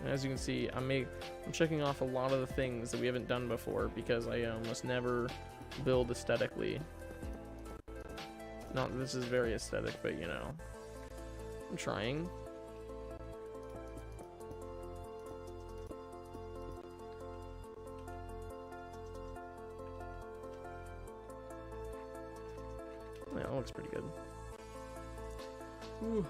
As you can see, I'm checking off a lot of the things that we haven't done before because I almost never build aesthetically. Not that this is very aesthetic, but you know, I'm trying. Yeah, that looks pretty good. Ooh.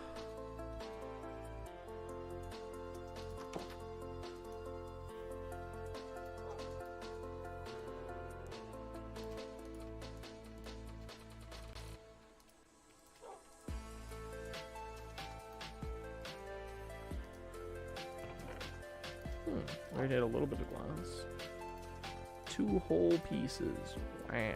We did a little bit of glass. 2 whole pieces. Wow.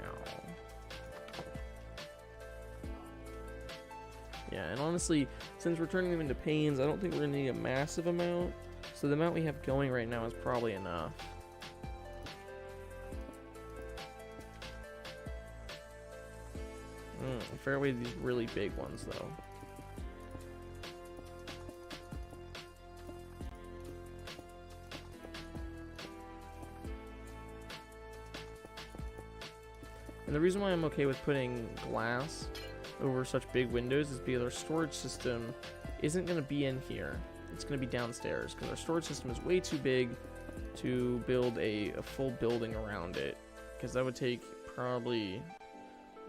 Yeah, and honestly, since we're turning them into panes, I don't think we're gonna need a massive amount. So the amount we have going right now is probably enough. Fairway these really big ones though. And the reason why I'm okay with putting glass over such big windows is because our storage system isn't going to be in here. It's going to be downstairs because our storage system is way too big to build a full building around it. Because that would take probably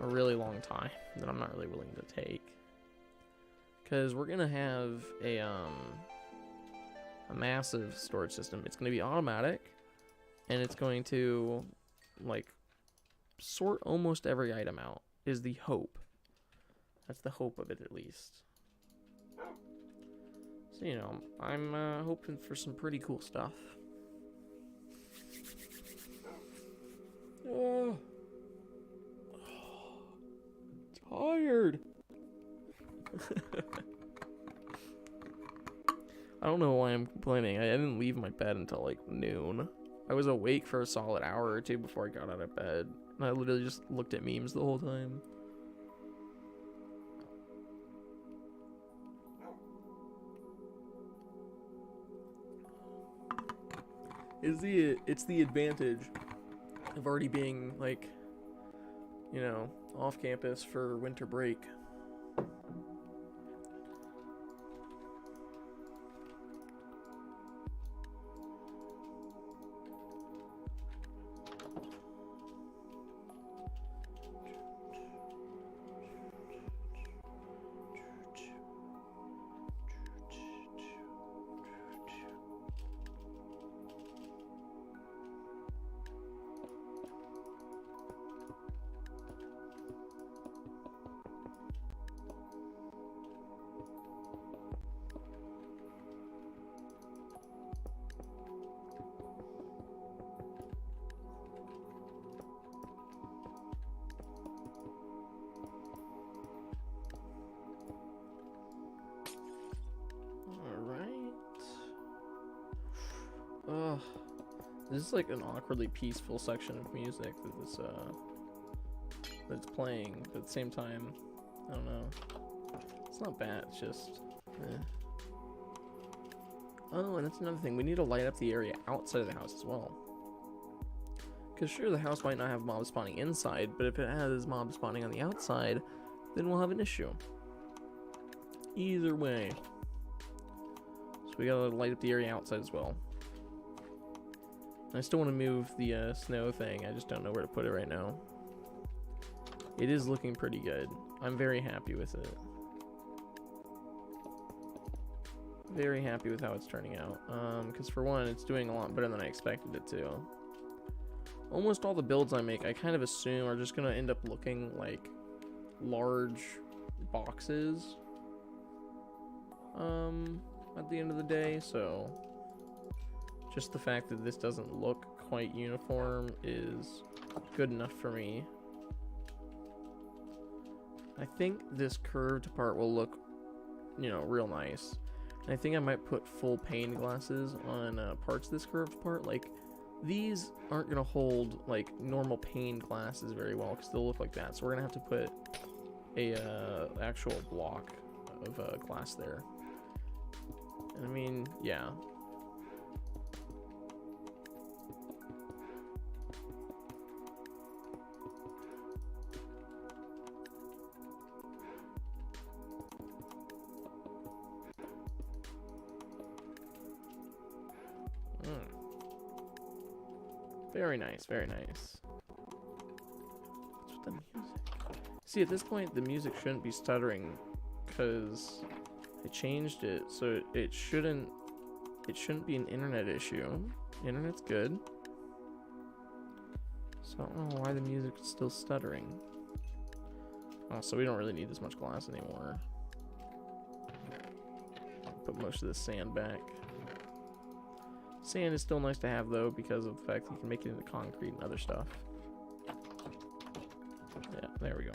a really long time that I'm not really willing to take. Because we're going to have a massive storage system. It's going to be automatic and it's going to like sort almost every item out is the hope. That's the hope of it, at least. So, you know, I'm hoping for some pretty cool stuff. Oh. Tired. I don't know why I'm complaining. I didn't leave my bed until like noon. I was awake for a solid hour or two before I got out of bed. And I literally just looked at memes the whole time. It's the advantage of already being, like, you know, off campus for winter break. Ugh. This is like an awkwardly peaceful section of music that's playing, but at the same time, I don't know. It's not bad, it's just Oh, and that's another thing. We need to light up the area outside of the house as well. Because sure, the house might not have mobs spawning inside, but if it has mobs spawning on the outside, then we'll have an issue. Either way. So we gotta light up the area outside as well. I still want to move the snow thing. I just don't know where to put it right now. It is looking pretty good. I'm very happy with it. Very happy with how it's turning out. Because for one, it's doing a lot better than I expected it to. Almost all the builds I make, I kind of assume are just going to end up looking like large boxes at the end of the day, so just the fact that this doesn't look quite uniform is good enough for me. I think this curved part will look, you know, real nice. And I think I might put full pane glasses on parts of this curved part. Like, these aren't going to hold, like, normal pane glasses very well because they'll look like that. So we're going to have to put a actual block of glass there. And I mean, yeah. Very nice, very nice. What's with the music? See, at this point, the music shouldn't be stuttering because I changed it, so it shouldn't be an internet issue. Internet's good. So I don't know why the music is still stuttering. Oh, so we don't really need this much glass anymore. Put most of this sand back. Sand is still nice to have, though, because of the fact that you can make it into concrete and other stuff. Yeah, there we go.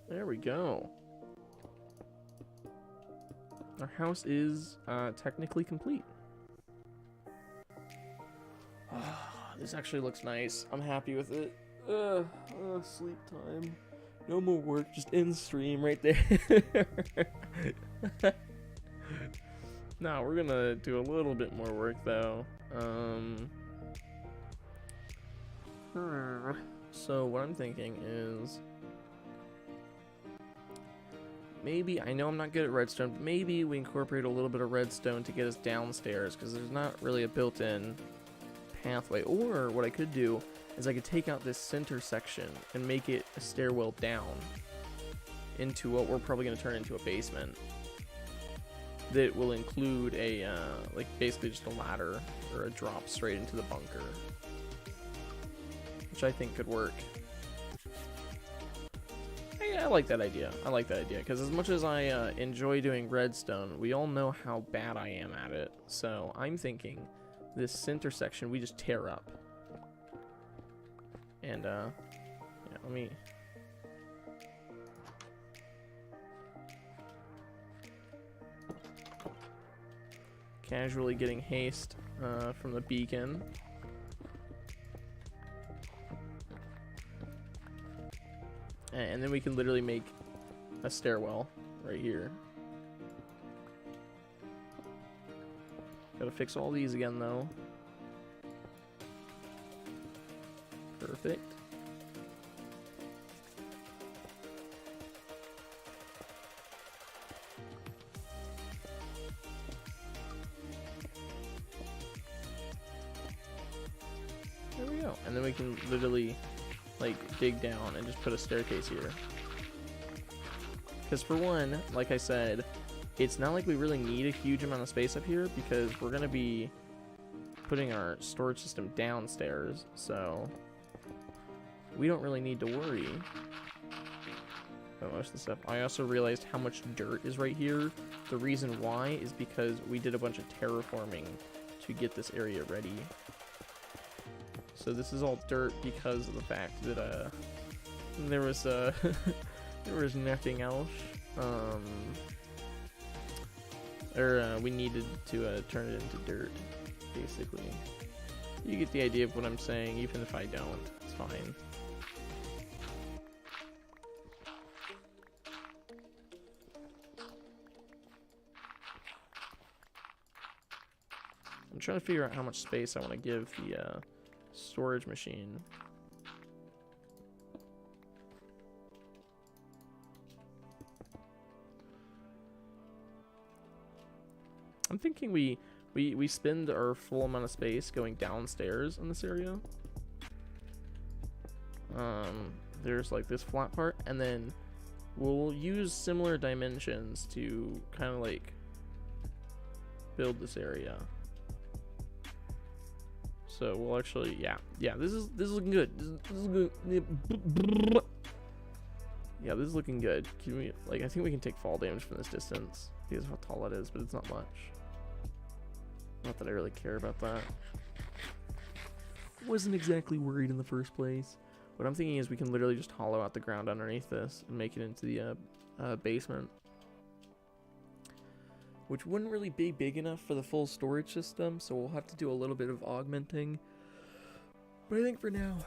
There we go. Our house is technically complete. This actually looks nice. I'm happy with it. Sleep time. No more work, just end stream right there. Now we're gonna do a little bit more work though. So what I'm thinking is, maybe, I know I'm not good at redstone, but maybe we incorporate a little bit of redstone to get us downstairs, because there's not really a built-in pathway. Or what I could do is I could take out this center section and make it a stairwell down into what we're probably going to turn into a basement. That will include a, like, basically just a ladder or a drop straight into the bunker. Which I think could work. Hey, Yeah, I like that idea. I like that idea, because as much as I enjoy doing redstone, we all know how bad I am at it. So I'm thinking this center section we just tear up. And, yeah, let me... Casually getting haste from the beacon. And then we can literally make a stairwell right here. Gotta fix all these again, though. Perfect. There we go. And then we can literally, like, dig down and just put a staircase here. Because for one, like I said, it's not like we really need a huge amount of space up here, because we're going to be putting our storage system downstairs, so we don't really need to worry about most of the stuff. I also realized how much dirt is right here. The reason why is because we did a bunch of terraforming to get this area ready. So this is all dirt because of the fact that there was there was nothing else. We needed to turn it into dirt, basically. You get the idea of what I'm saying, even if I don't. It's fine. I'm trying to figure out how much space I want to give the storage machine. I'm thinking we spend our full amount of space going downstairs in this area. There's like this flat part, and then we'll use similar dimensions to kind of like build this area. So we'll actually, yeah, this is looking good. This is good. Yeah, this is looking good. Can we, like, I think we can take fall damage from this distance because of how tall it is, but it's not much. Not that I really care about that. Wasn't exactly worried in the first place. What I'm thinking is we can literally just hollow out the ground underneath this and make it into the basement. Which wouldn't really be big enough for the full storage system, so we'll have to do a little bit of augmenting. But I think for now,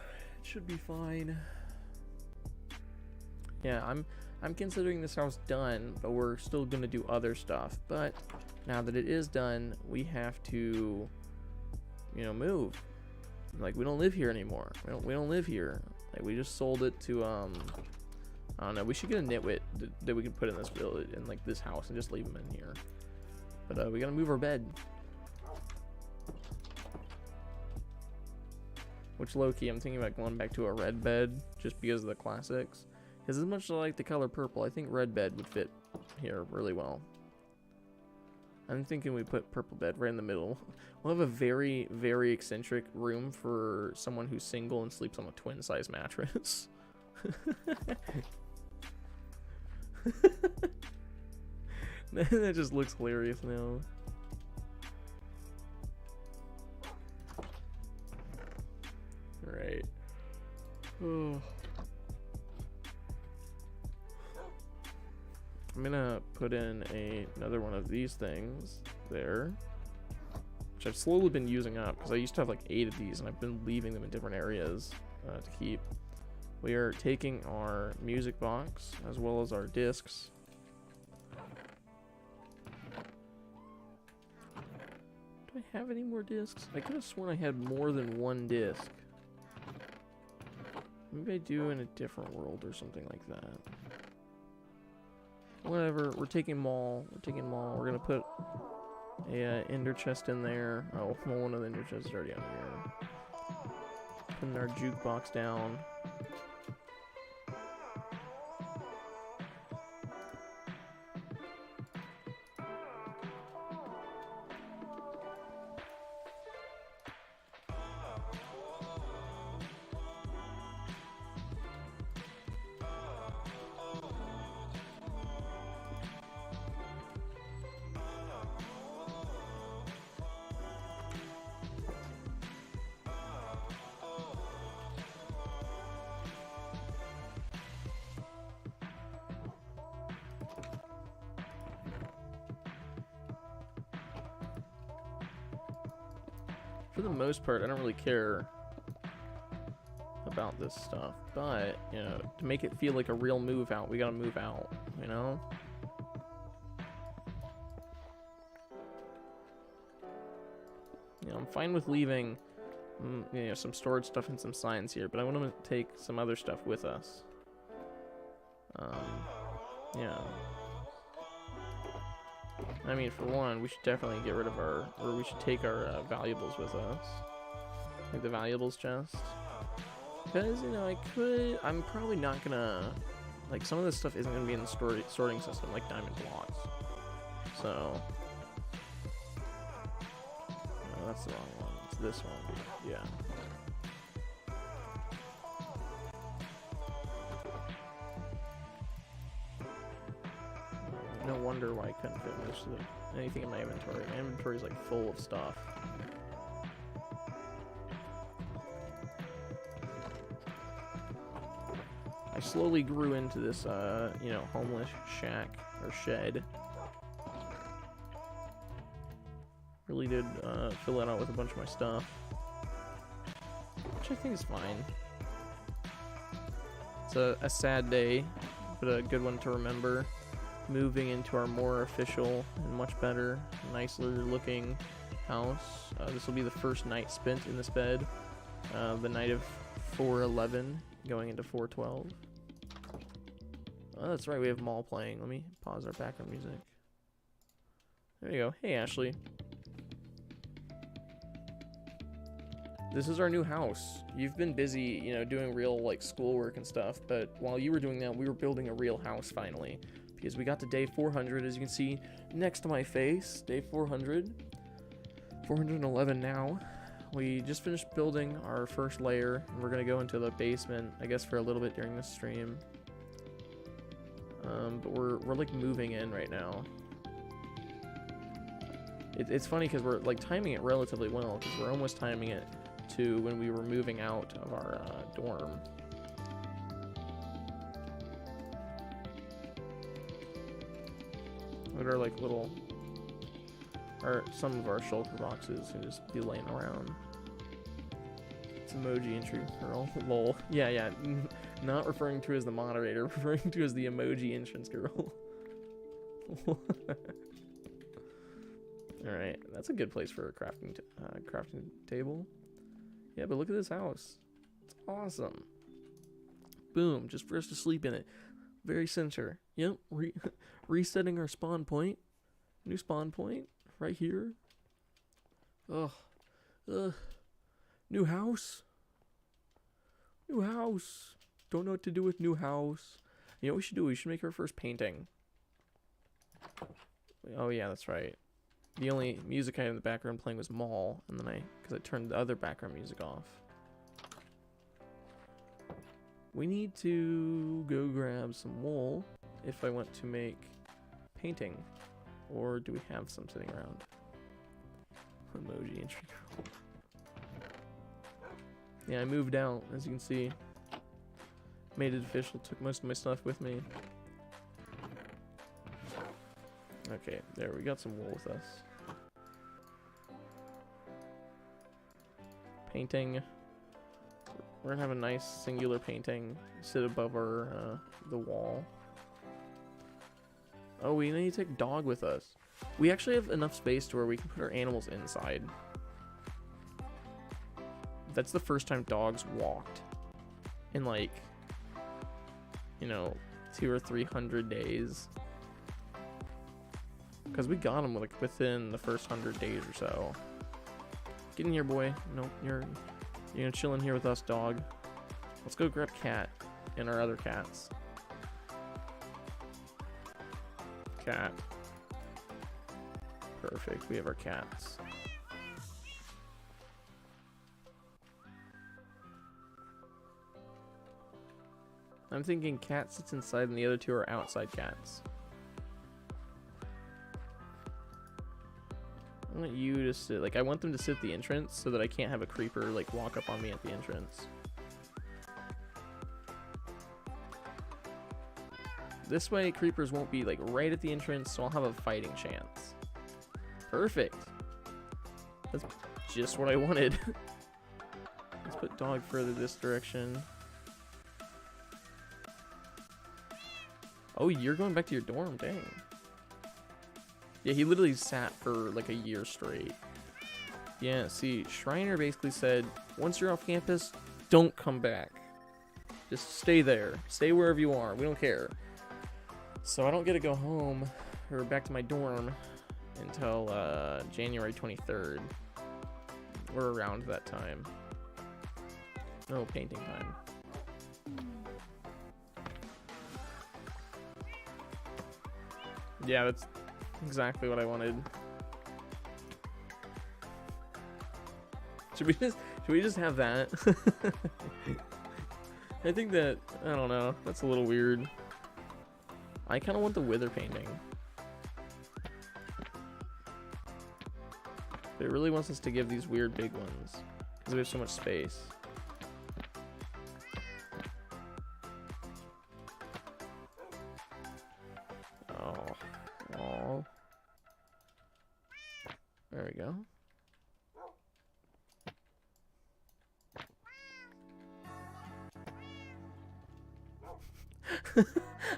it should be fine. Yeah, I'm considering this house done, but we're still gonna do other stuff. But now that it is done, we have to, you know, move. Like, we don't live here anymore. We don't live here. Like, we just sold it to I don't know. We should get a nitwit that we can put in this village, in like this house, and just leave him in here. But we gotta move our bed. Which, low-key, I'm thinking about going back to a red bed just because of the classics. Because as much as I like the color purple, I think red bed would fit here really well. I'm thinking we put purple bed right in the middle. We'll have a very, very eccentric room for someone who's single and sleeps on a twin-size mattress. That just looks hilarious now. Right. Oh. I'm gonna put in another one of these things there, which I've slowly been using up because I used to have like 8 of these and I've been leaving them in different areas to keep. We are taking our music box as well as our discs. Do I have any more discs? I could have sworn I had more than one disc. Maybe I do in a different world or something like that. Whatever, we're taking them all. We're gonna put a ender chest in there. Oh, well, one of the ender chests is already on here. Putting our jukebox down. for the most part, I don't really care about this stuff, but, you know, to make it feel like a real move out, we gotta move out, you know? You know, I'm fine with leaving, you know, some storage stuff and some signs here, but I want to take some other stuff with us. Yeah. I mean, for one, we should definitely get rid of our, or we should take our valuables with us. Like the valuables chest. Because, you know, I'm probably not gonna, like, some of this stuff isn't gonna be in the sorting system, like diamond blocks. So, no, that's the wrong one. It's this one, yeah. No wonder why I couldn't fit most of anything in my inventory. My inventory is like full of stuff. I slowly grew into this, you know, homeless shack or shed. Really did fill it out with a bunch of my stuff, which I think is fine. It's a sad day, but a good one to remember. Moving into our more official and much better, nicer looking house. This will be the first night spent in this bed. The night of 4/11 going into 4/12. Oh, that's right, we have Mall playing. Let me pause our background music. There you go. Hey, Ashley. This is our new house. You've been busy, you know, doing real, like, schoolwork and stuff, but while you were doing that, we were building a real house finally. Because we got to day 400, as you can see next to my face. Day 400. 411 now. We just finished building our first layer, and we're going to go into the basement, I guess, for a little bit during this stream. But we're like moving in right now. It's funny because we're like timing it relatively well, because we're almost timing it to when we were moving out of our dorm. What are like little, or some of our shulker boxes can just be laying around. It's emoji entry girl. Lol. Yeah. Not referring to as the moderator, referring to as the emoji entrance girl. Alright, that's a good place for a crafting table. Yeah, but look at this house. It's awesome. Boom, just for us to sleep in it. Very center. Yep, resetting our spawn point. New spawn point right here. Ugh. New house. New house. Don't know what to do with new house. You know what we should do? We should make our first painting. Oh yeah, that's right. The only music I had in the background playing was Mall, and then because I turned the other background music off. We need to go grab some wool if I want to make painting. Or do we have some sitting around? Emoji entry girl. Yeah, I moved out, as you can see. Made it official, took most of my stuff with me. Okay, there, we got some wool with us. Painting. We're gonna have a nice singular painting sit above our the wall. Oh, we need to take dog with us. We actually have enough space to where we can put our animals inside. That's the first time dogs walked in like, you know, 200 or 300 days. Because we got them like within the first 100 days or so. Get in here, boy. No, you're gonna chill in here with us, dog. Let's go grab Cat and our other cats. Cat. Perfect. We have our cats. I'm thinking Cat sits inside and the other two are outside cats. I want you to sit, like, I want them to sit at the entrance so that I can't have a creeper, like, walk up on me at the entrance. This way, creepers won't be, like, right at the entrance, so I'll have a fighting chance. Perfect. Let's just what I wanted. Let's put dog further this direction. Oh, you're going back to your dorm, dang. Yeah, he literally sat for like a year straight. Yeah, see, Shriner basically said, once you're off campus, don't come back. Just stay there. Stay wherever you are. We don't care. So I don't get to go home or back to my dorm until January 23rd. Or around that time. No painting time. Yeah, that's exactly what I wanted. Should we just have that? I think that, I don't know, that's a little weird. I kind of want the wither painting. But it really wants us to give these weird big ones because we have so much space. Oh. There we go.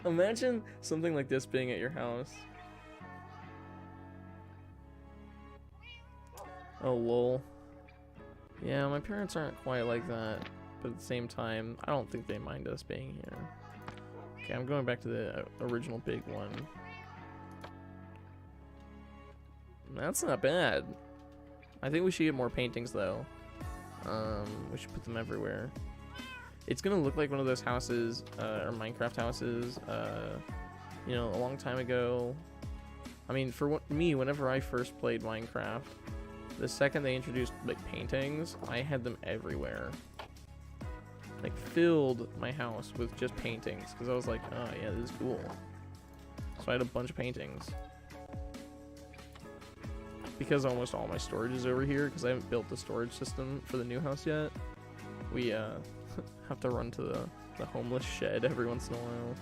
Imagine something like this being at your house. Oh, lol. Yeah, my parents aren't quite like that, but at the same time, I don't think they mind us being here. Okay, I'm going back to the original big one. That's not bad. I think we should get more paintings, though. We should put them everywhere. It's gonna look like one of those houses, or Minecraft houses, you know, a long time ago. I mean, for me, whenever I first played Minecraft, the second they introduced, like, paintings, I had them everywhere. Like, filled my house with just paintings, because I was like, oh, yeah, this is cool. So I had a bunch of paintings. Because almost all my storage is over here, because I haven't built the storage system for the new house yet, we, have to run to the homeless shed every once in a while.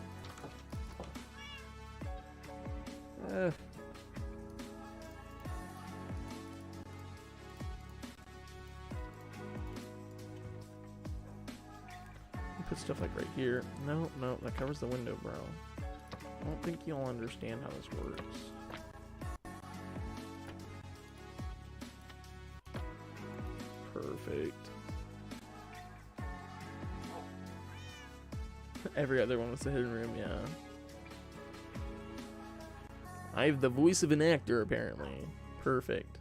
Put stuff like right here. No, that covers the window, bro. I don't think you'll understand how this works. Perfect. Every other one was a hidden room, yeah. I have the voice of an actor, apparently. Perfect.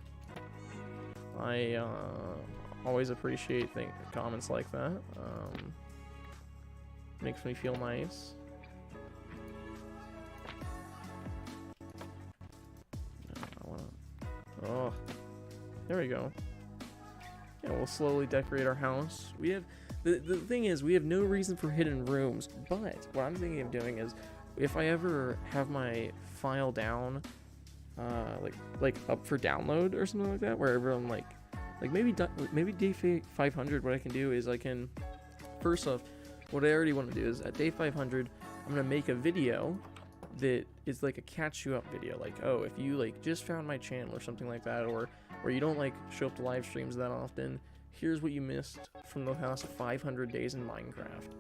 I always appreciate comments like that. Makes me feel nice. Oh, there we go. Yeah, we'll slowly decorate our house. We have the thing is we have no reason for hidden rooms, but what I'm thinking of doing is if I ever have my file down like up for download or something like that, wherever I'm like maybe day 500, what I can do is I can, first off, what I already want to do is at day 500 I'm gonna make a video that is like a catch you up video, like, oh, if you like just found my channel or something like that, or you don't like show up to live streams that often, here's what you missed from the past 500 days in Minecraft.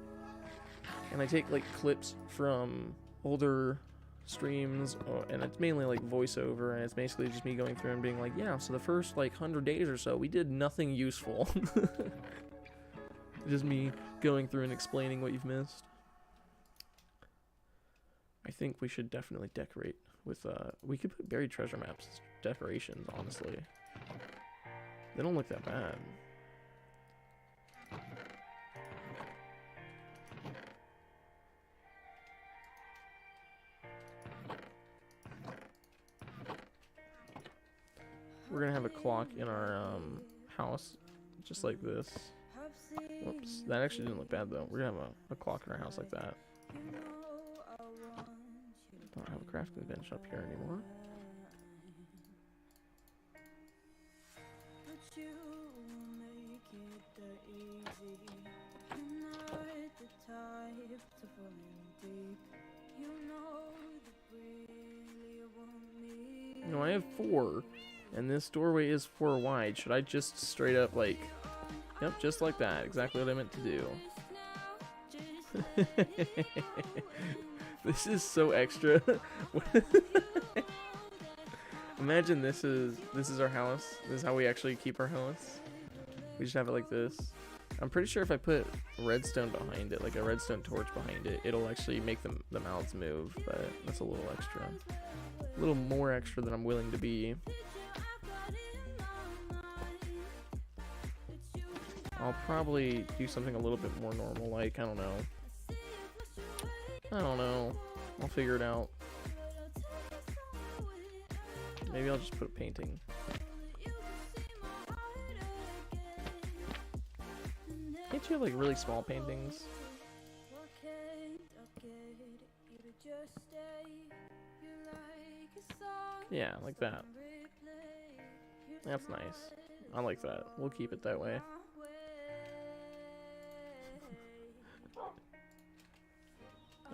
And I take like clips from older streams, and it's mainly like voiceover, and it's basically just me going through and being like, yeah, so the first like 100 days or so we did nothing useful. Just me going through and explaining what you've missed. I think we should definitely decorate with we could put buried treasure maps as decorations, honestly. They don't look that bad. We're gonna have a clock in our house just like this. Whoops, that actually didn't look bad though. We're gonna have a clock in our house like that. Don't have a crafting bench up here anymore. No, I have 4, And this doorway is 4 wide. Should I just straight up like... Yep, just like that. Exactly what I meant to do. This is so extra. Imagine this is our house. This is how we actually keep our house. We just have it like this. I'm pretty sure if I put redstone behind it, like a redstone torch behind it, it'll actually make the mouths move, but that's a little extra. A little more extra than I'm willing to be. I'll probably do something a little bit more normal, like, I don't know. I'll figure it out. Maybe I'll just put a painting. Can't you have like really small paintings? Yeah, like that. That's nice. I like that. We'll keep it that way.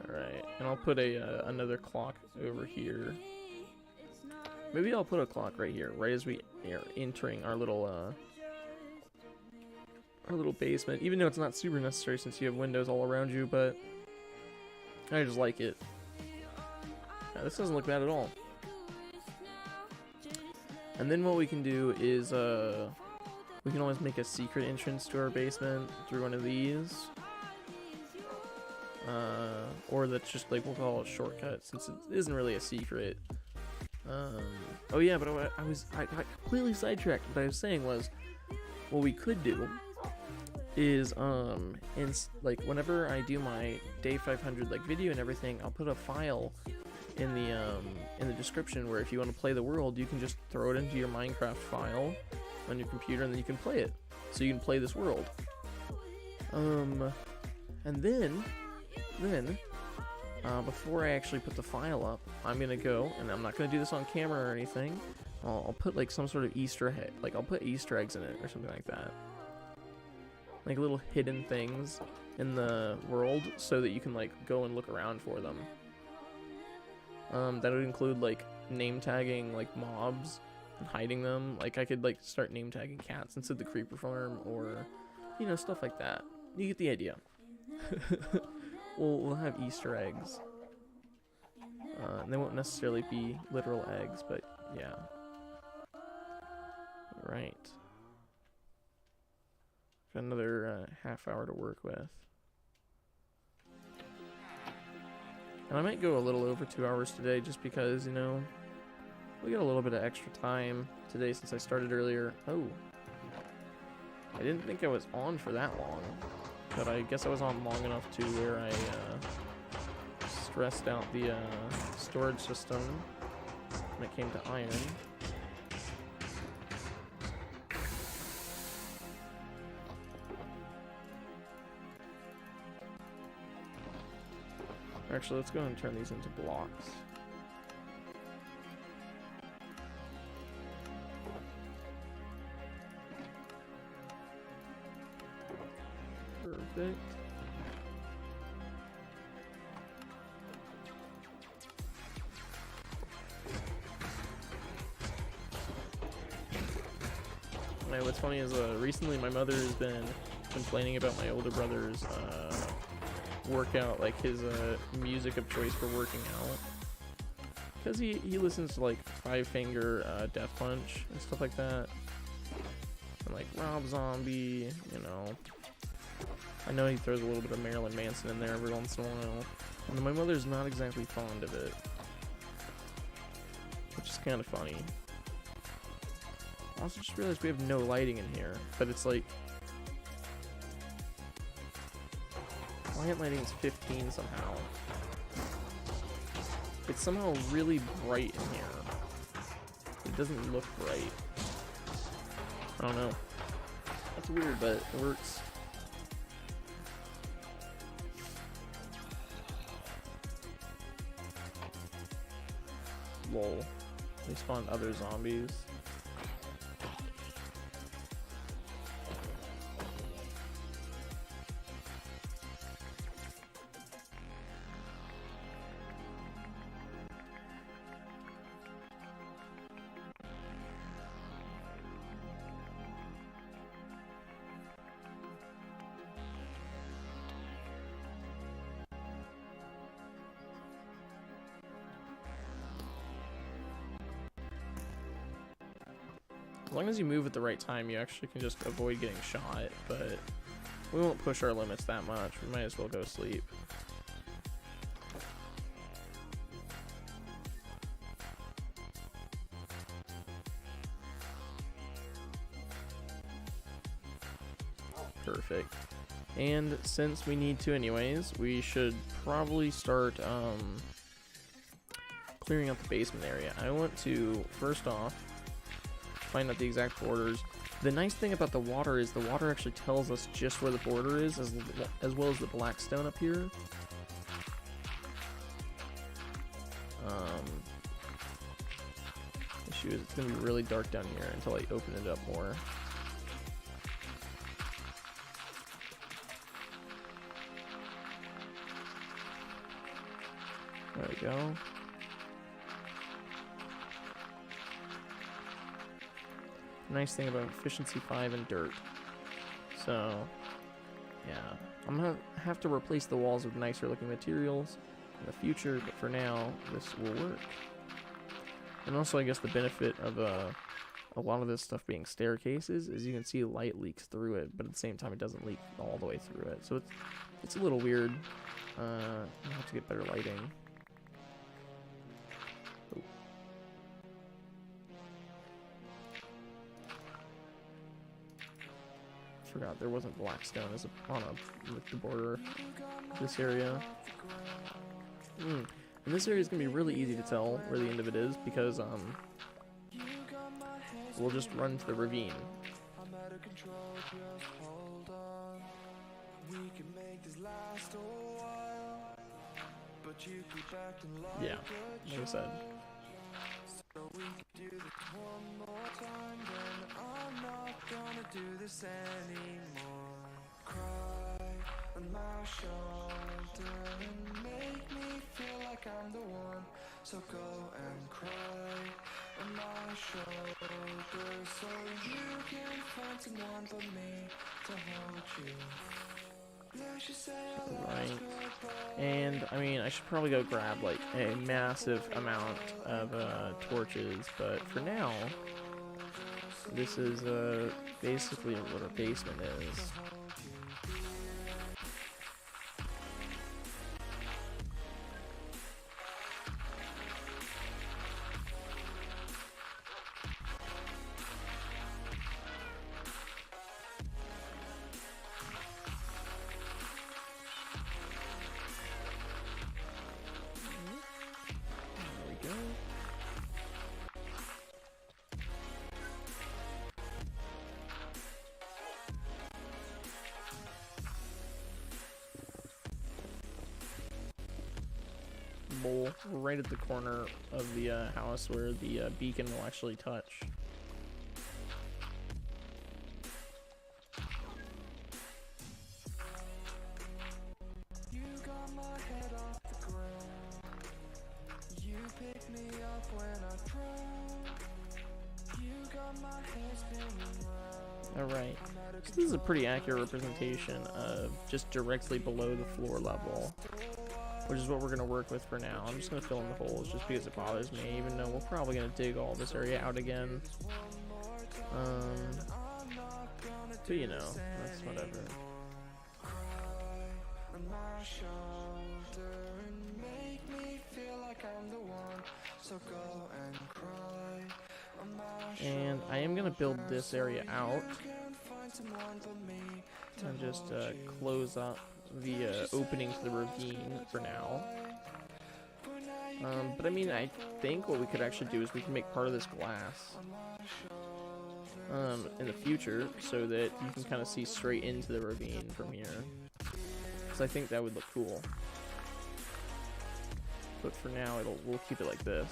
Alright, and I'll put another clock over here. Maybe I'll put a clock right here, right as we are entering our little basement. Even though it's not super necessary since you have windows all around you, but I just like it. Yeah, this doesn't look bad at all. And then what we can do is we can always make a secret entrance to our basement through one of these. Or that's just like, we'll call it a shortcut since it isn't really a secret. Oh yeah, but I got completely sidetracked. What I was saying was, what we could do is, like whenever I do my day 500 like video and everything, I'll put a file in the description where if you want to play the world, you can just throw it into your Minecraft file on your computer and then you can play it. So you can play this world. And then before I actually put the file up, I'm gonna go, and I'm not gonna do this on camera or anything. I'll put like some sort of Easter egg, like I'll put Easter eggs in it or something like that, like little hidden things in the world, so that you can like go and look around for them. That would include like name tagging like mobs and hiding them. Like I could like start name tagging cats instead of the creeper farm, or you know, stuff like that. You get the idea. We'll have Easter eggs. And they won't necessarily be literal eggs, but yeah. Right. Got another half hour to work with. And I might go a little over 2 hours today just because, you know, we got a little bit of extra time today since I started earlier. Oh. I didn't think I was on for that long. But I guess I was on long enough to where I stressed out the storage system when it came to iron. Actually, let's go and turn these into blocks. Perfect. Now, what's funny is recently my mother has been complaining about my older brother's workout, like his music of choice for working out, because he listens to like Five Finger Death Punch and stuff like that, and like Rob Zombie, you know. I know he throws a little bit of Marilyn Manson in there every once in a while. And my mother's not exactly fond of it, which is kind of funny. I also just realized we have no lighting in here, but it's like... Client lighting is 15 somehow. It's somehow really bright in here. It doesn't look bright. I don't know. That's weird, but it works. Lol. They spawned other zombies. long as you move at the right time, you actually can just avoid getting shot, but we won't push our limits that much. We might as well go sleep. Perfect. And since we need to anyways, we should probably start clearing out the basement area. I want to, first off, find out the exact borders. The nice thing about the water is the water actually tells us just where the border is, as well as the black stone up here. Issue is it's going to be really dark down here until I open it up more. There we go. Nice thing about efficiency 5 and dirt. So, yeah. I'm gonna have to replace the walls with nicer looking materials in the future, but for now, this will work. And also, I guess the benefit of a lot of this stuff being staircases is you can see light leaks through it, but at the same time, it doesn't leak all the way through it. So it's a little weird. I have to get better lighting. Forgot there wasn't black stone as on the border of this area. And this area is gonna be really easy to tell where the end of it is because we'll just run to the ravine. Yeah, like I said. So we can do this one more time, then I'm not gonna do this anymore. Cry on my shoulder and make me feel like I'm the one. So go and cry on my shoulder so you can find someone for me to hold you. Right, and I mean I should probably go grab like a massive amount of torches, but for now this is basically what our basement is. Bowl right at the corner of the house where the beacon will actually touch. You got my head off the ground. You pick me up when I drown. You got my head spinning round. Alright, so this is a pretty accurate representation of just directly below the floor level, which is what we're going to work with for now. I'm just going to fill in the holes just because it bothers me, even though we're probably going to dig all this area out again. But you know, that's whatever. And I am going to build this area out and just close up the opening to the ravine for now. But I mean, I think what we could actually do is we can make part of this glass in the future so that you can kind of see straight into the ravine from here. Because I think that would look cool. But for now, we'll keep it like this.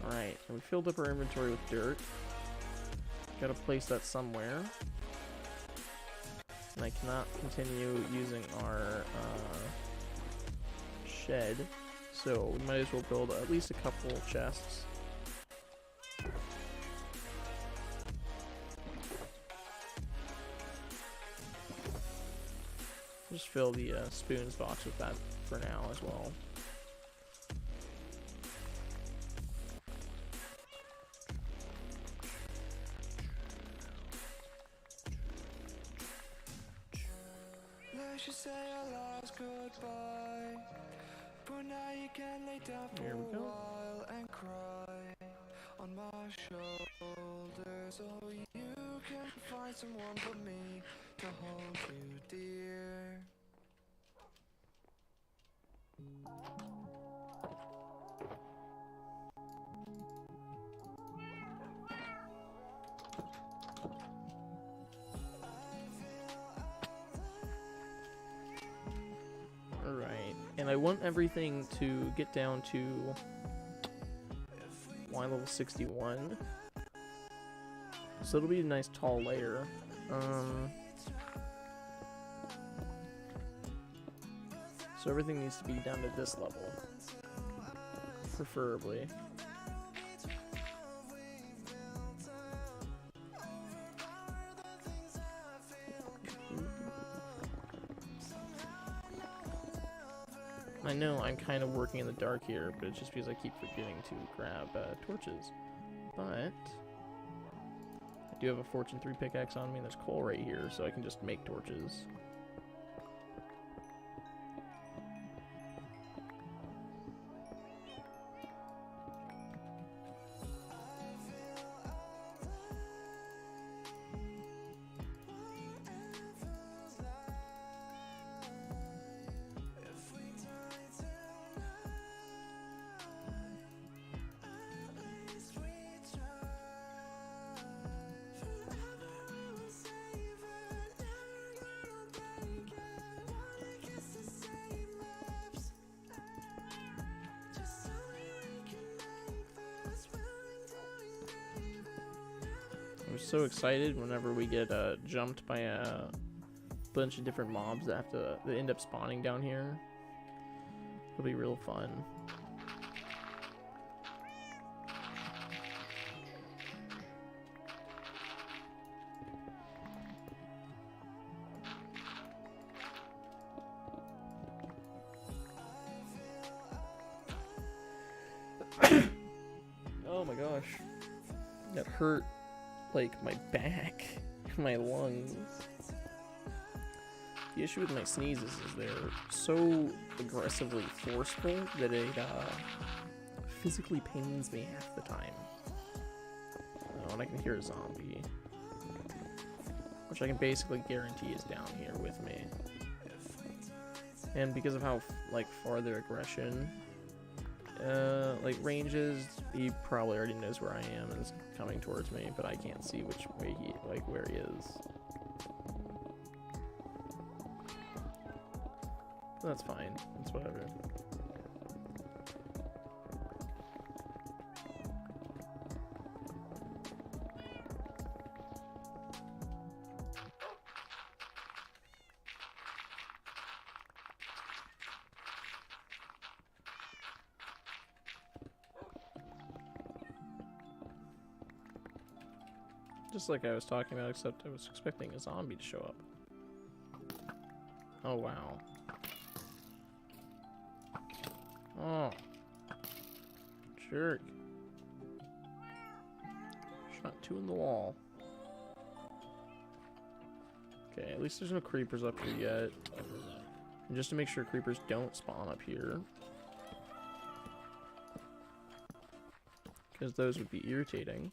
Alright, and we filled up our inventory with dirt. Gotta place that somewhere. And I cannot continue using our shed, so we might as well build at least a couple chests. Just fill the spoons box with that for now as well. Here we go. Alright, and I want everything to get down to Y level 61. So it'll be a nice tall layer. So everything needs to be down to this level, preferably. I know I'm kind of working in the dark here, but it's just because I keep forgetting to grab torches. But I do have a Fortune 3 pickaxe on me, and there's coal right here, so I can just make torches. I'm so excited whenever we get jumped by a bunch of different mobs that end up spawning down here. It'll be real fun. Oh my gosh, that hurt. Like my back, my lungs. The issue with my sneezes is they're so aggressively forceful that it physically pains me half the time. And I can hear a zombie, which I can basically guarantee is down here with me. And because of how far their aggression ranges, he probably already knows where I am and is coming towards me, but I can't see which way where he is. That's fine. That's whatever. Just like I was talking about, except I was expecting a zombie to show up. Oh, wow. Oh. Jerk. Shot 2 in the wall. Okay, at least there's no creepers up here yet. And just to make sure creepers don't spawn up here, because those would be irritating.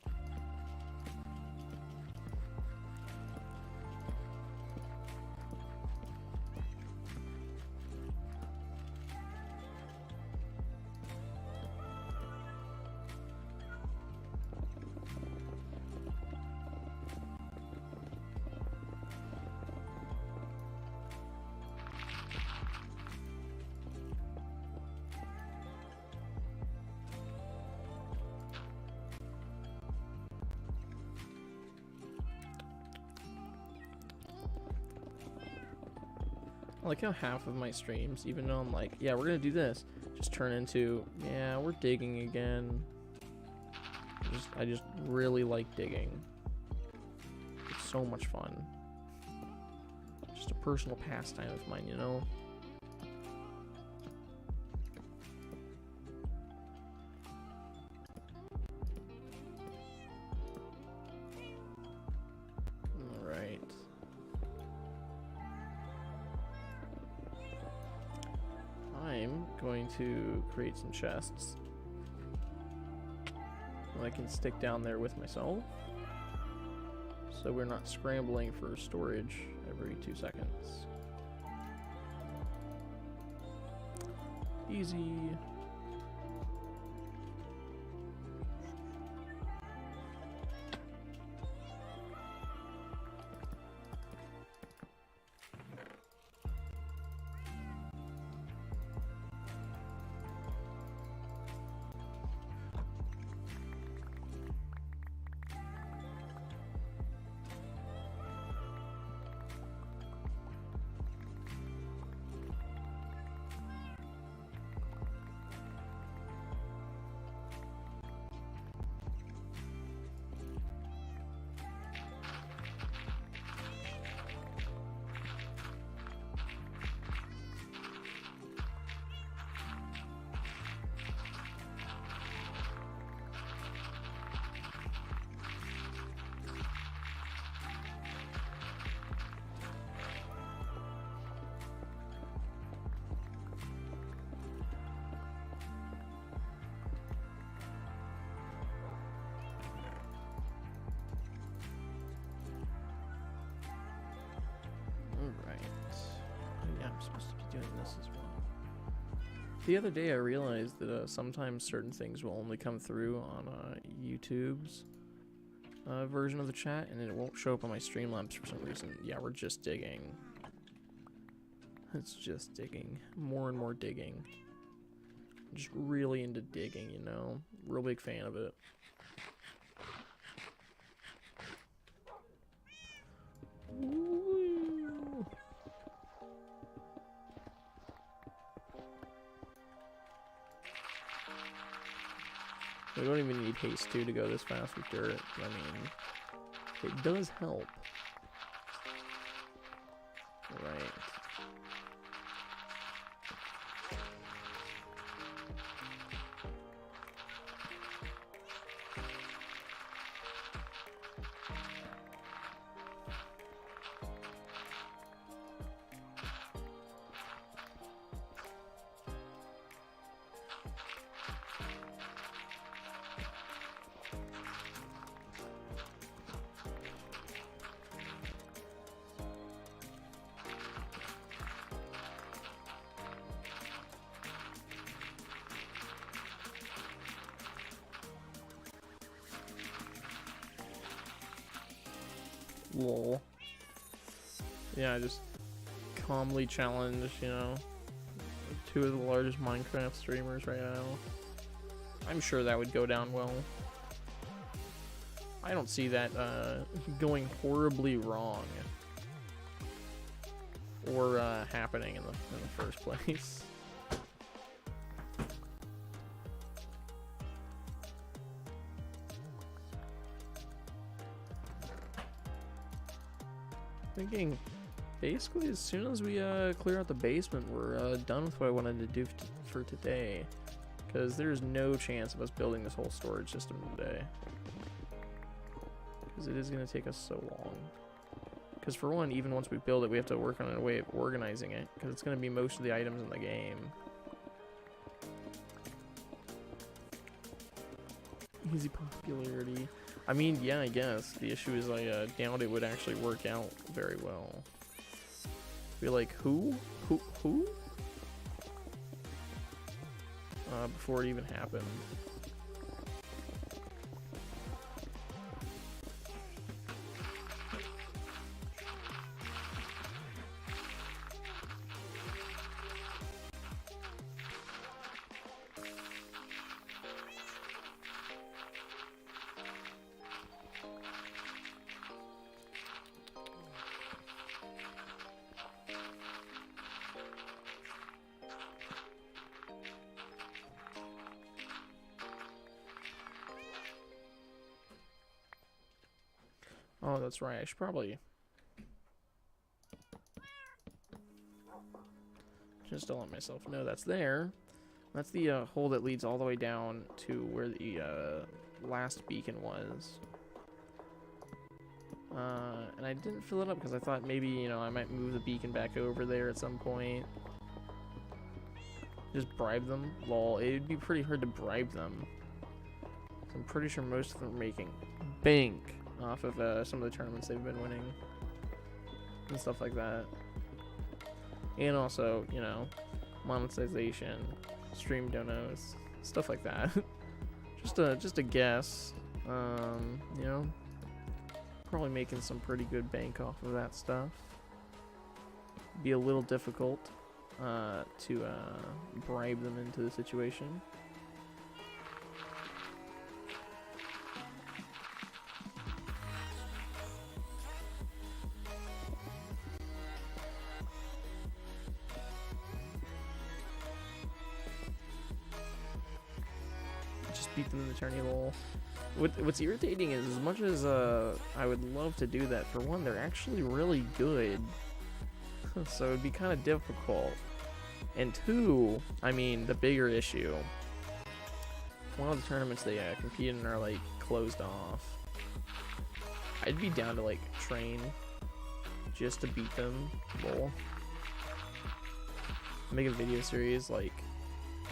I like how half of my streams, even though I'm like, yeah, we're gonna do this, just turn into, yeah, we're digging again. I just really like digging. It's so much fun. Just a personal pastime of mine, you know? going to create some chests that I can stick down there with myself, so we're not scrambling for storage every 2 seconds. Easy. Supposed to be doing this as well. The other day I realized that sometimes certain things will only come through on YouTube's version of the chat, and it won't show up on my Streamlabs for some reason. Yeah, we're just digging. It's just digging. More and more digging. I'm just really into digging, you know? Real big fan of it. Woo. We don't even need haste 2 to go this fast with dirt. I mean, it does help. Right. Lol. Yeah, just calmly challenge, you know, 2 of the largest Minecraft streamers right now. I'm sure that would go down well. I don't see that going horribly wrong or happening in the first place. Thinking basically as soon as we clear out the basement, we're done with what I wanted to do for today, because there's no chance of us building this whole storage system today, because it is going to take us so long. Because for one, even once we build it, we have to work on a way of organizing it, because it's going to be most of the items in the game. Easy popularity. I mean, yeah, I guess. The issue is I doubt it would actually work out very well. Be like, who? Who? Before it even happened. Oh, that's right. I should probably just don't let myself know that's there. That's the hole that leads all the way down to where the last beacon was. And I didn't fill it up because I thought maybe, you know, I might move the beacon back over there at some point. Just bribe them? Lol, it'd be pretty hard to bribe them. So I'm pretty sure most of them are making bank off of some of the tournaments they've been winning. And stuff like that. And also, you know, monetization, stream donos, stuff like that. just a guess. You know, probably making some pretty good bank off of that stuff. Be a little difficult to bribe them into the situation. Just beat them in the tourney, lol. What's irritating is, as much as I would love to do that, for one, they're actually really good. So it'd be kind of difficult. And two, I mean, the bigger issue, one of the tournaments they compete in are like closed off. I'd be down to like train just to beat them. Lol. Make a video series like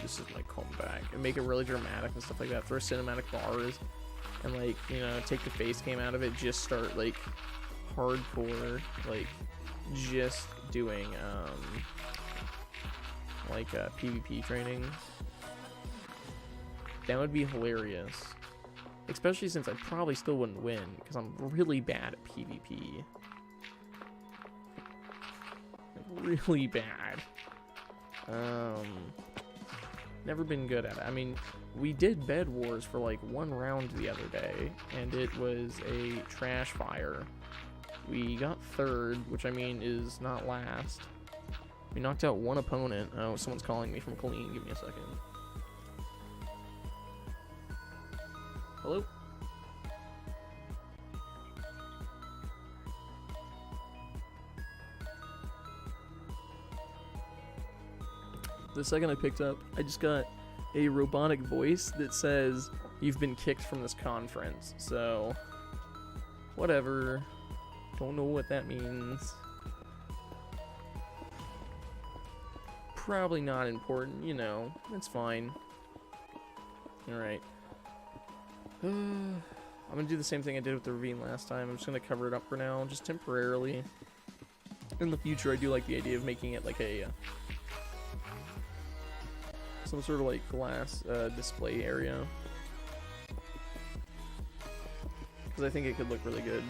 this is my comeback and make it really dramatic and stuff like that. Throw cinematic bars and, like, you know, take the face cam out of it. Just start like hardcore, like just doing like PvP training. That would be hilarious, especially since I probably still wouldn't win because I'm really bad at PvP. Really bad. Never been good at it. I mean, we did Bed Wars for like one round the other day, and it was a trash fire. We got third, which I mean is not last. We knocked out one opponent. Oh, someone's calling me from Colleen. Give me a second. Hello? The second I picked up, I just got a robotic voice that says, "You've been kicked from this conference." So, whatever. Don't know what that means. Probably not important, you know. It's fine. Alright. I'm gonna do the same thing I did with the ravine last time. I'm just gonna cover it up for now, just temporarily. In the future, I do like the idea of making it like a some sort of like glass display area, because I think it could look really good.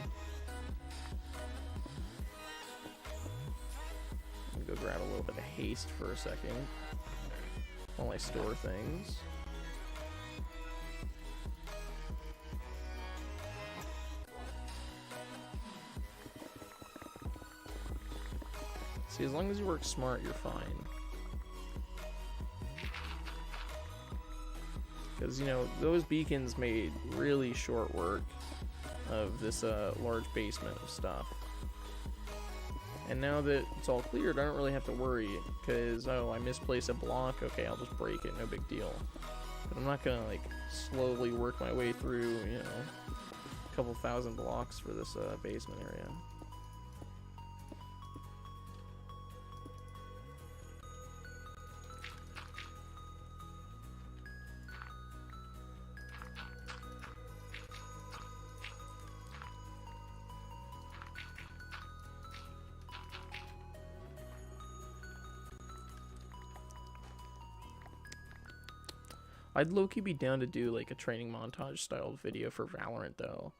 I'm gonna go grab a little bit of haste for a second while I store things. See, as long as you work smart, you're fine. Because, you know, those beacons made really short work of this large basement of stuff. And now that it's all cleared, I don't really have to worry. Because, oh, I misplaced a block. Okay, I'll just break it. No big deal. But I'm not going to, like, slowly work my way through, you know, a couple thousand blocks for this basement area. I'd low-key be down to do like a training montage style video for Valorant though,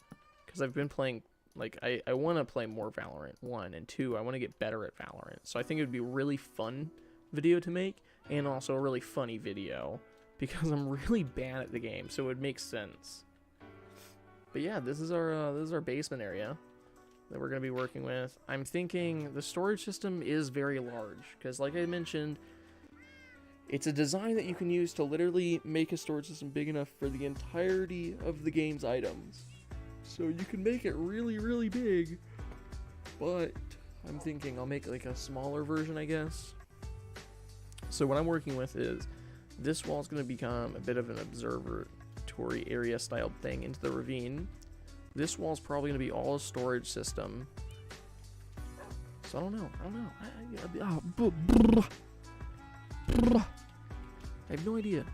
because I've been playing, like, I want to play more Valorant, 1, and 2, I want to get better at Valorant. So I think it would be a really fun video to make, and also a really funny video, because I'm really bad at the game, so it would make sense. But yeah, this is our basement area that we're going to be working with. I'm thinking the storage system is very large, because like I mentioned, it's a design that you can use to literally make a storage system big enough for the entirety of the game's items. So you can make it really, really big, but I'm thinking I'll make like a smaller version, I guess. So what I'm working with is this wall is going to become a bit of an observatory area styled thing into the ravine. This wall is probably going to be all a storage system. So I don't know. I have no idea.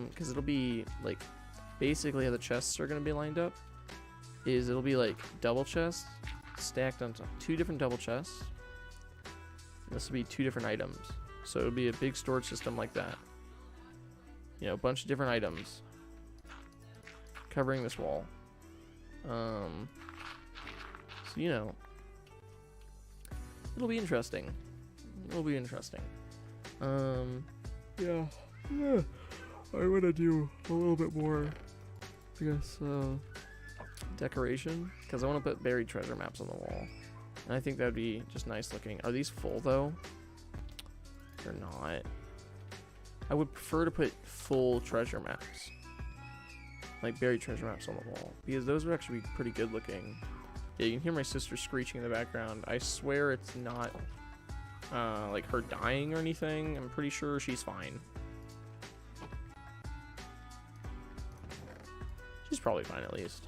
Because it'll be like basically how the chests are gonna be lined up is it'll be like double chests stacked on two different double chests. This will be two different items, so it'll be a big storage system like that. You know, a bunch of different items covering this wall. So you know, it'll be interesting. It'll be interesting. Yeah. I want to do a little bit more, I guess, decoration, because I want to put buried treasure maps on the wall, and I think that'd be just nice looking. Are these full though? They're not. I would prefer to put full treasure maps, like buried treasure maps on the wall, because those would actually be pretty good looking. Yeah, you can hear my sister screeching in the background. I swear it's not like her dying or anything. I'm pretty sure she's fine. She's probably fine at least.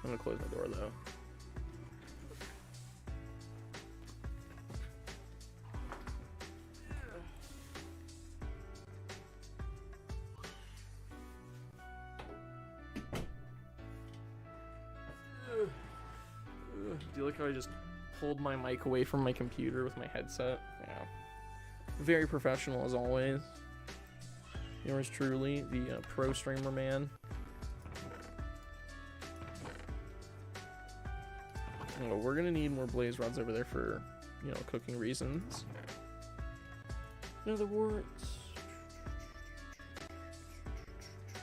I'm gonna close my door though. Do you like how I just pulled my mic away from my computer with my headset? Yeah. Very professional as always. Yours truly, the pro streamer man. Oh, we're gonna need more blaze rods over there for, you know, cooking reasons. Nether warts.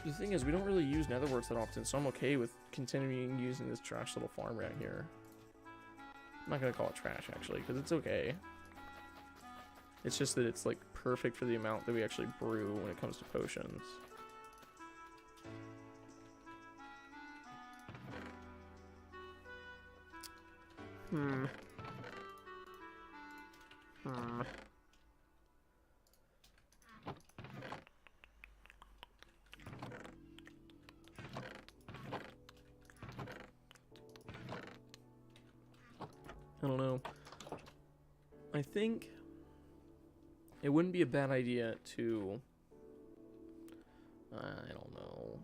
The thing is, we don't really use nether warts that often, so I'm okay with continuing using this trash little farm right here. I'm not gonna call it trash actually, because it's okay. It's just that it's like perfect for the amount that we actually brew when it comes to potions. I don't know. I think it wouldn't be a bad idea to, I don't know.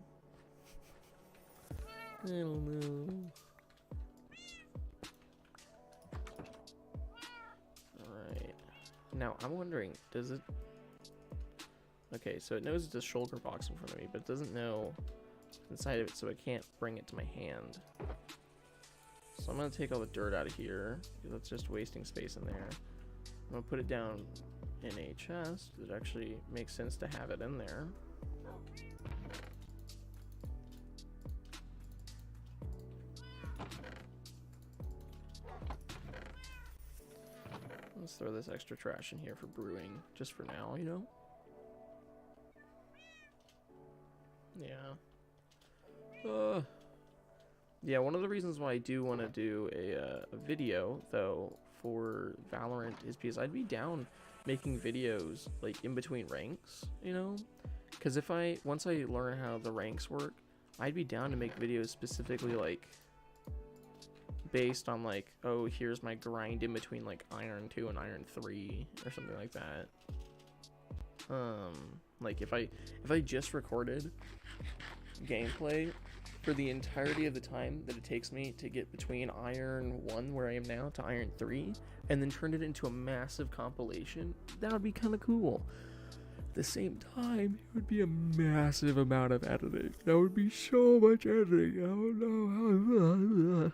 Alright. Now, I'm wondering, does it... Okay, so it knows it's a shoulder box in front of me, but it doesn't know inside of it, so I can't bring it to my hand. So I'm going to take all the dirt out of here, because that's just wasting space in there. I'm going to put it down in a chest that actually makes sense to have it in there. Let's throw this extra trash in here for brewing, just for now, you know? Yeah. Yeah, one of the reasons why I do want to do a video, though, for Valorant is because I'd be down making videos, like, in between ranks, you know? Because once I learn how the ranks work, I'd be down to make videos specifically, like, based on, like, oh, here's my grind in between, like, Iron 2 and Iron 3, or something like that. Like, if I just recorded gameplay for the entirety of the time that it takes me to get between Iron 1, where I am now, to Iron 3, and then turn it into a massive compilation, that would be kind of cool. At the same time, it would be a massive amount of editing. That would be so much editing. Oh no.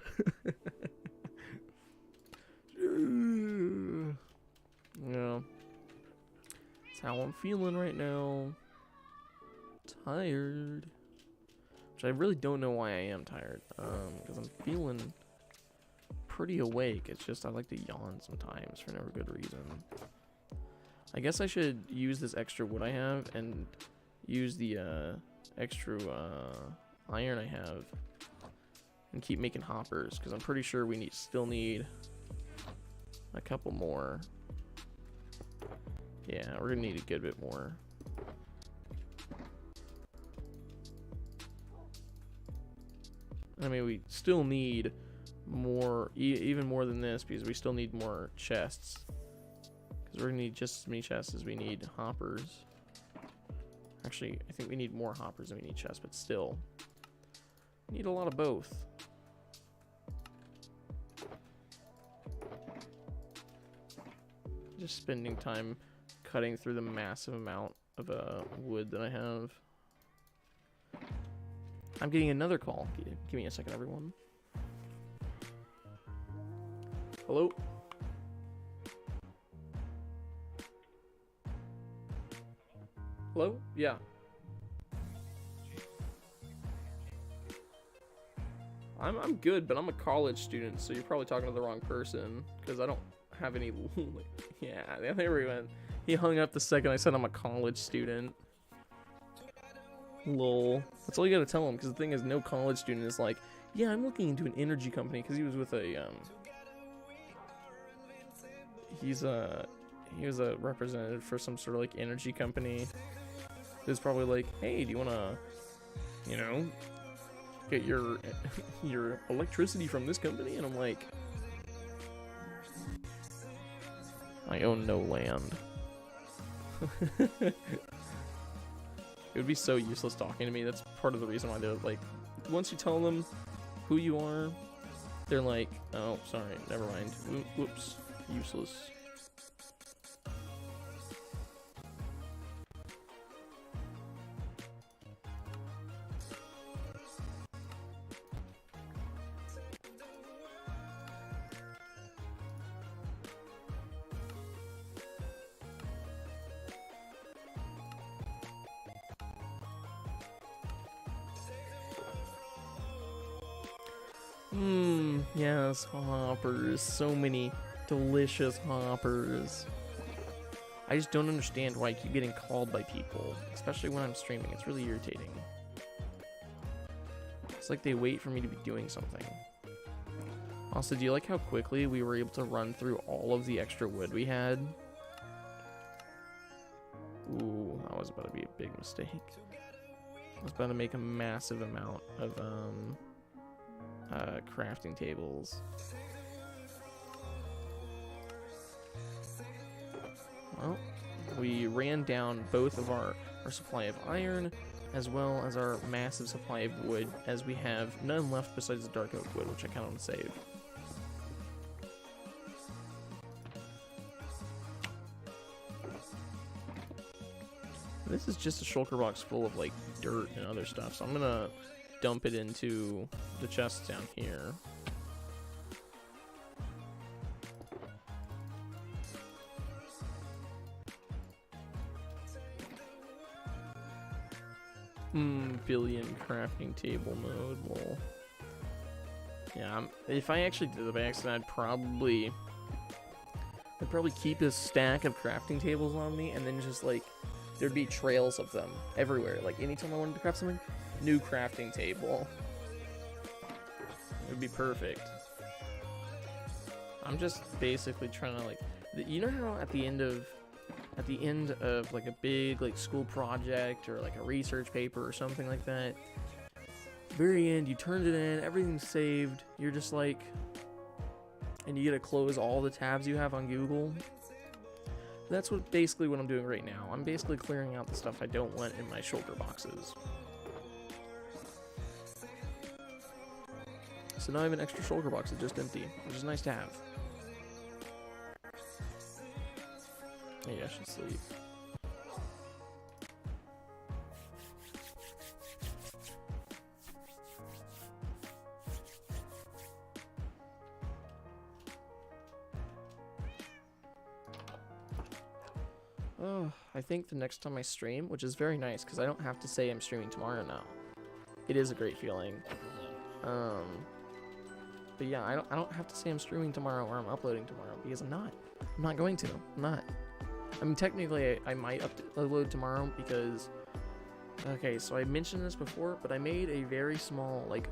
Yeah. That's how I'm feeling right now. Tired. Which I really don't know why I am tired. Because I'm feeling pretty awake. It's just I like to yawn sometimes for no good reason. I guess I should use this extra wood I have and use the extra iron I have and keep making hoppers, because I'm pretty sure we still need a couple more. Yeah, we're gonna need a good bit more. I mean, we still need more, even more than this, because we still need more chests. Because we're gonna need just as many chests as we need hoppers. Actually, I think we need more hoppers than we need chests, but still. We need a lot of both. Just spending time cutting through the massive amount of wood that I have. I'm getting another call. Give me a second, everyone. Hello? Hello? Yeah. I'm good, but I'm a college student, so you're probably talking to the wrong person, because I don't have any... Yeah, there we went. He hung up the second I said I'm a college student. Lol. That's all you gotta tell him, because the thing is, no college student is like, yeah, I'm looking into an energy company, because he was with a, he was a representative for some sort of, like, energy company. He was probably like, hey, do you wanna, you know, get your electricity from this company? And I'm like, I own no land. It would be so useless talking to me. That's part of the reason why they're like, once you tell them who you are, they're like, oh, sorry, never mind. Whoops, useless. Yes, hoppers. So many delicious hoppers. I just don't understand why I keep getting called by people, especially when I'm streaming. It's really irritating. It's like they wait for me to be doing something. Also, do you like how quickly we were able to run through all of the extra wood we had? Ooh, that was about to be a big mistake. I was about to make a massive amount of, crafting tables. Well, we ran down both of our supply of iron as well as our massive supply of wood, as we have none left besides the dark oak wood, which I kind of want to save. This is just a shulker box full of like dirt and other stuff, so I'm gonna dump it into the chests down here. Billion crafting table mode. Well, yeah, if I actually did it by accident, I'd probably keep a stack of crafting tables on me, and then just like there'd be trails of them everywhere. Like anytime I wanted to craft something, new crafting table. It would be perfect. I'm just basically trying to like, you know how at the end of like a big like school project or like a research paper or something like that, very end you turned it in, everything's saved, you're just like, and you get to close all the tabs you have on Google. That's basically what I'm doing right now. I'm basically clearing out the stuff I don't want in my shulker boxes. So now I have an extra shulker box that's just empty, which is nice to have. Maybe I should sleep. Oh, I think the next time I stream, which is very nice because I don't have to say I'm streaming tomorrow now. It is a great feeling. But yeah, I don't have to say I'm streaming tomorrow or I'm uploading tomorrow, because I'm not. I'm not going to. I'm not. I mean, technically, I might upload tomorrow because... Okay, so I mentioned this before, but I made a very small, like,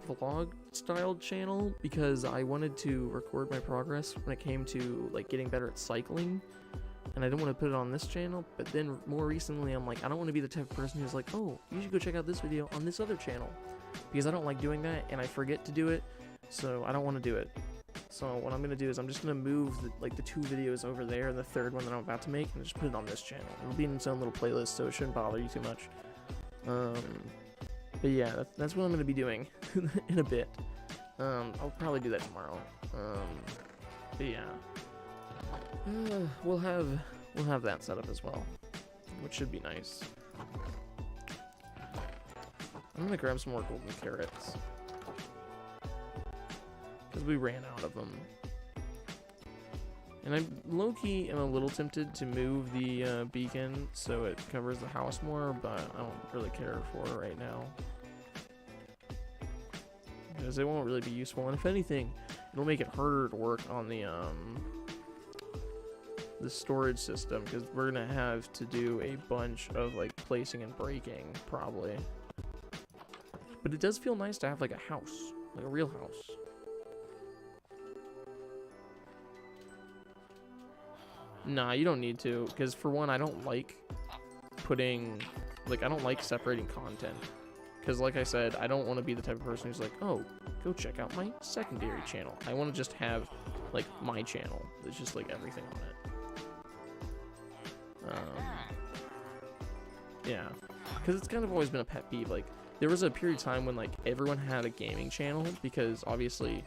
vlog-styled channel because I wanted to record my progress when it came to, like, getting better at cycling. And I didn't want to put it on this channel, but then more recently, I'm like, I don't want to be the type of person who's like, oh, you should go check out this video on this other channel. Because I don't like doing that, and I forget to do it, so I don't want to do it. So what I'm gonna do is I'm just gonna move the 2 videos over there and the 3rd one that I'm about to make and just put it on this channel. It'll be in its own little playlist, so it shouldn't bother you too much. But yeah, that's what I'm gonna be doing in a bit. I'll probably do that tomorrow. But yeah, we'll have that set up as well, which should be nice. I'm gonna grab some more golden carrots because we ran out of them. And I low-key am a little tempted to move the beacon so it covers the house more, but I don't really care for it right now. Because it won't really be useful, and if anything, it'll make it harder to work on the storage system, because we're gonna have to do a bunch of like placing and breaking, probably. But it does feel nice to have like a house, like a real house. Nah, you don't need to, because for one, I don't like I don't like separating content. Because like I said, I don't want to be the type of person who's like, oh, go check out my secondary channel. I want to just have, like, my channel. There's just, like, everything on it. Yeah. Because it's kind of always been a pet peeve. Like, there was a period of time when, like, everyone had a gaming channel. Because, obviously,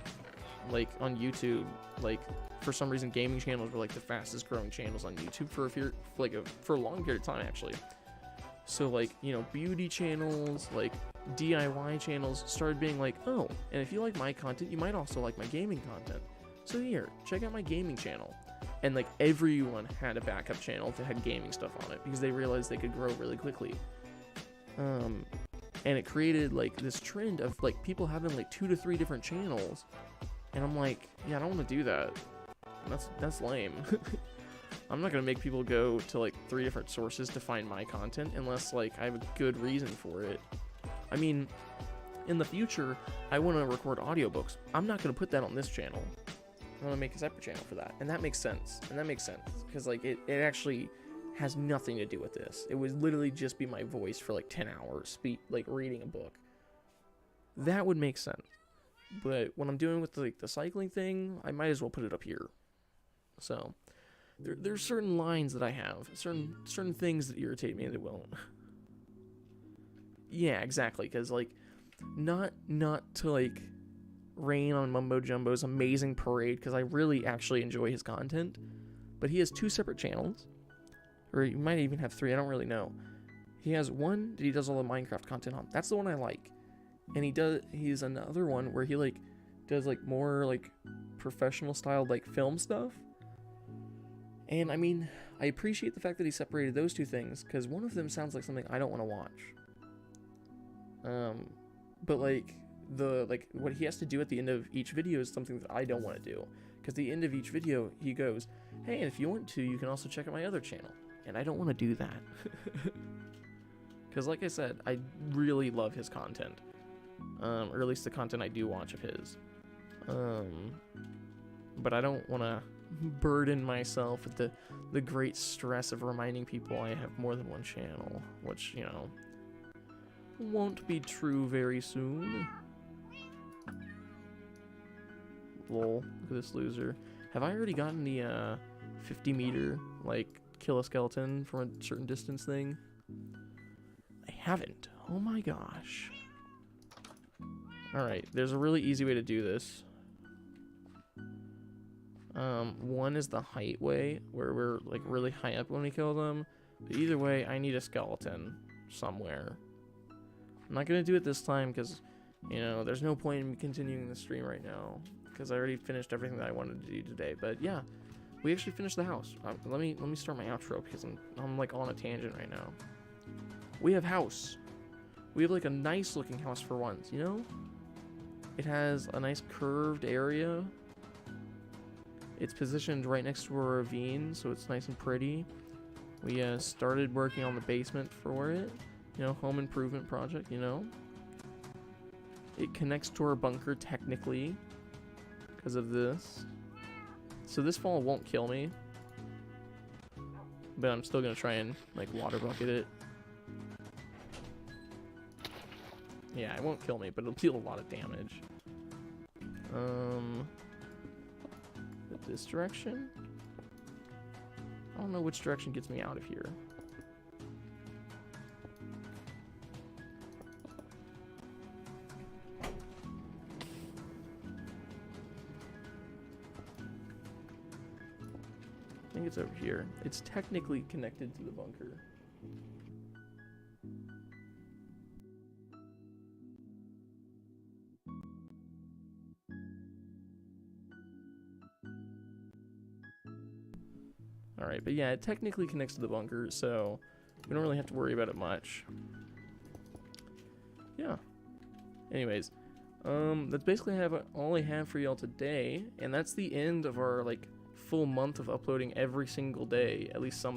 like, on YouTube, like, for some reason, gaming channels were, like, the fastest growing channels on YouTube for a long period of time, actually. So, like, you know, beauty channels, like, DIY channels started being like, oh, and if you like my content, you might also like my gaming content. So here, check out my gaming channel. And, like, everyone had a backup channel that had gaming stuff on it because they realized they could grow really quickly. And it created, like, this trend of, like, people having, like, 2 to 3 different channels. And I'm like, yeah, I don't want to do that. That's lame. I'm not going to make people go to, like, 3 different sources to find my content unless, like, I have a good reason for it. I mean, in the future, I want to record audiobooks. I'm not going to put that on this channel. I want to make a separate channel for that. And that makes sense. Because, like, it actually has nothing to do with this. It would literally just be my voice for, like, 10 hours, like, reading a book. That would make sense. But what I'm doing with, like, the cycling thing, I might as well put it up here. So... There's certain lines that I have, certain things that irritate me that won't. Yeah, exactly, because, like, not to, like, rain on Mumbo Jumbo's amazing parade, because I really actually enjoy his content, but he has 2 separate channels, or he might even have 3, I don't really know. He has one that he does all the Minecraft content on, that's the one I like, and he's another one where he, like, does, like, more, like, professional style, like, film stuff. And, I mean, I appreciate the fact that he separated those 2 things, because one of them sounds like something I don't want to watch. But, like, what he has to do at the end of each video is something that I don't want to do. Because the end of each video, he goes, hey, and if you want to, you can also check out my other channel. And I don't want to do that. Because, like I said, I really love his content. Or at least the content I do watch of his. But I don't want to burden myself with the great stress of reminding people I have more than one channel, which, you know, won't be true very soon. Lol, look at this loser. Have I already gotten the 50 meter, like, kill a skeleton from a certain distance thing? I haven't. Oh my gosh. Alright, there's a really easy way to do this. One is the height way, where we're, like, really high up when we kill them. But either way, I need a skeleton somewhere. I'm not gonna do it this time, because, you know, there's no point in continuing the stream right now, because I already finished everything that I wanted to do today. But yeah, we actually finished the house. Let me start my outro, because I'm like on a tangent right now. We have house. We have, like, a nice looking house for once, you know? It has a nice curved area. It's positioned right next to a ravine, so it's nice and pretty. We started working on the basement for it. You know, home improvement project, you know. It connects to our bunker technically because of this. So this fall won't kill me. But I'm still going to try and, like, water bucket it. Yeah, it won't kill me, but it'll deal a lot of damage. this direction? I don't know which direction gets me out of here. I think it's over here. It's technically connected to the bunker. Alright, but yeah, it technically connects to the bunker, so we don't really have to worry about it much. Yeah. Anyways, that's basically all I have for y'all today, and that's the end of our, like, full month of uploading every single day, at least some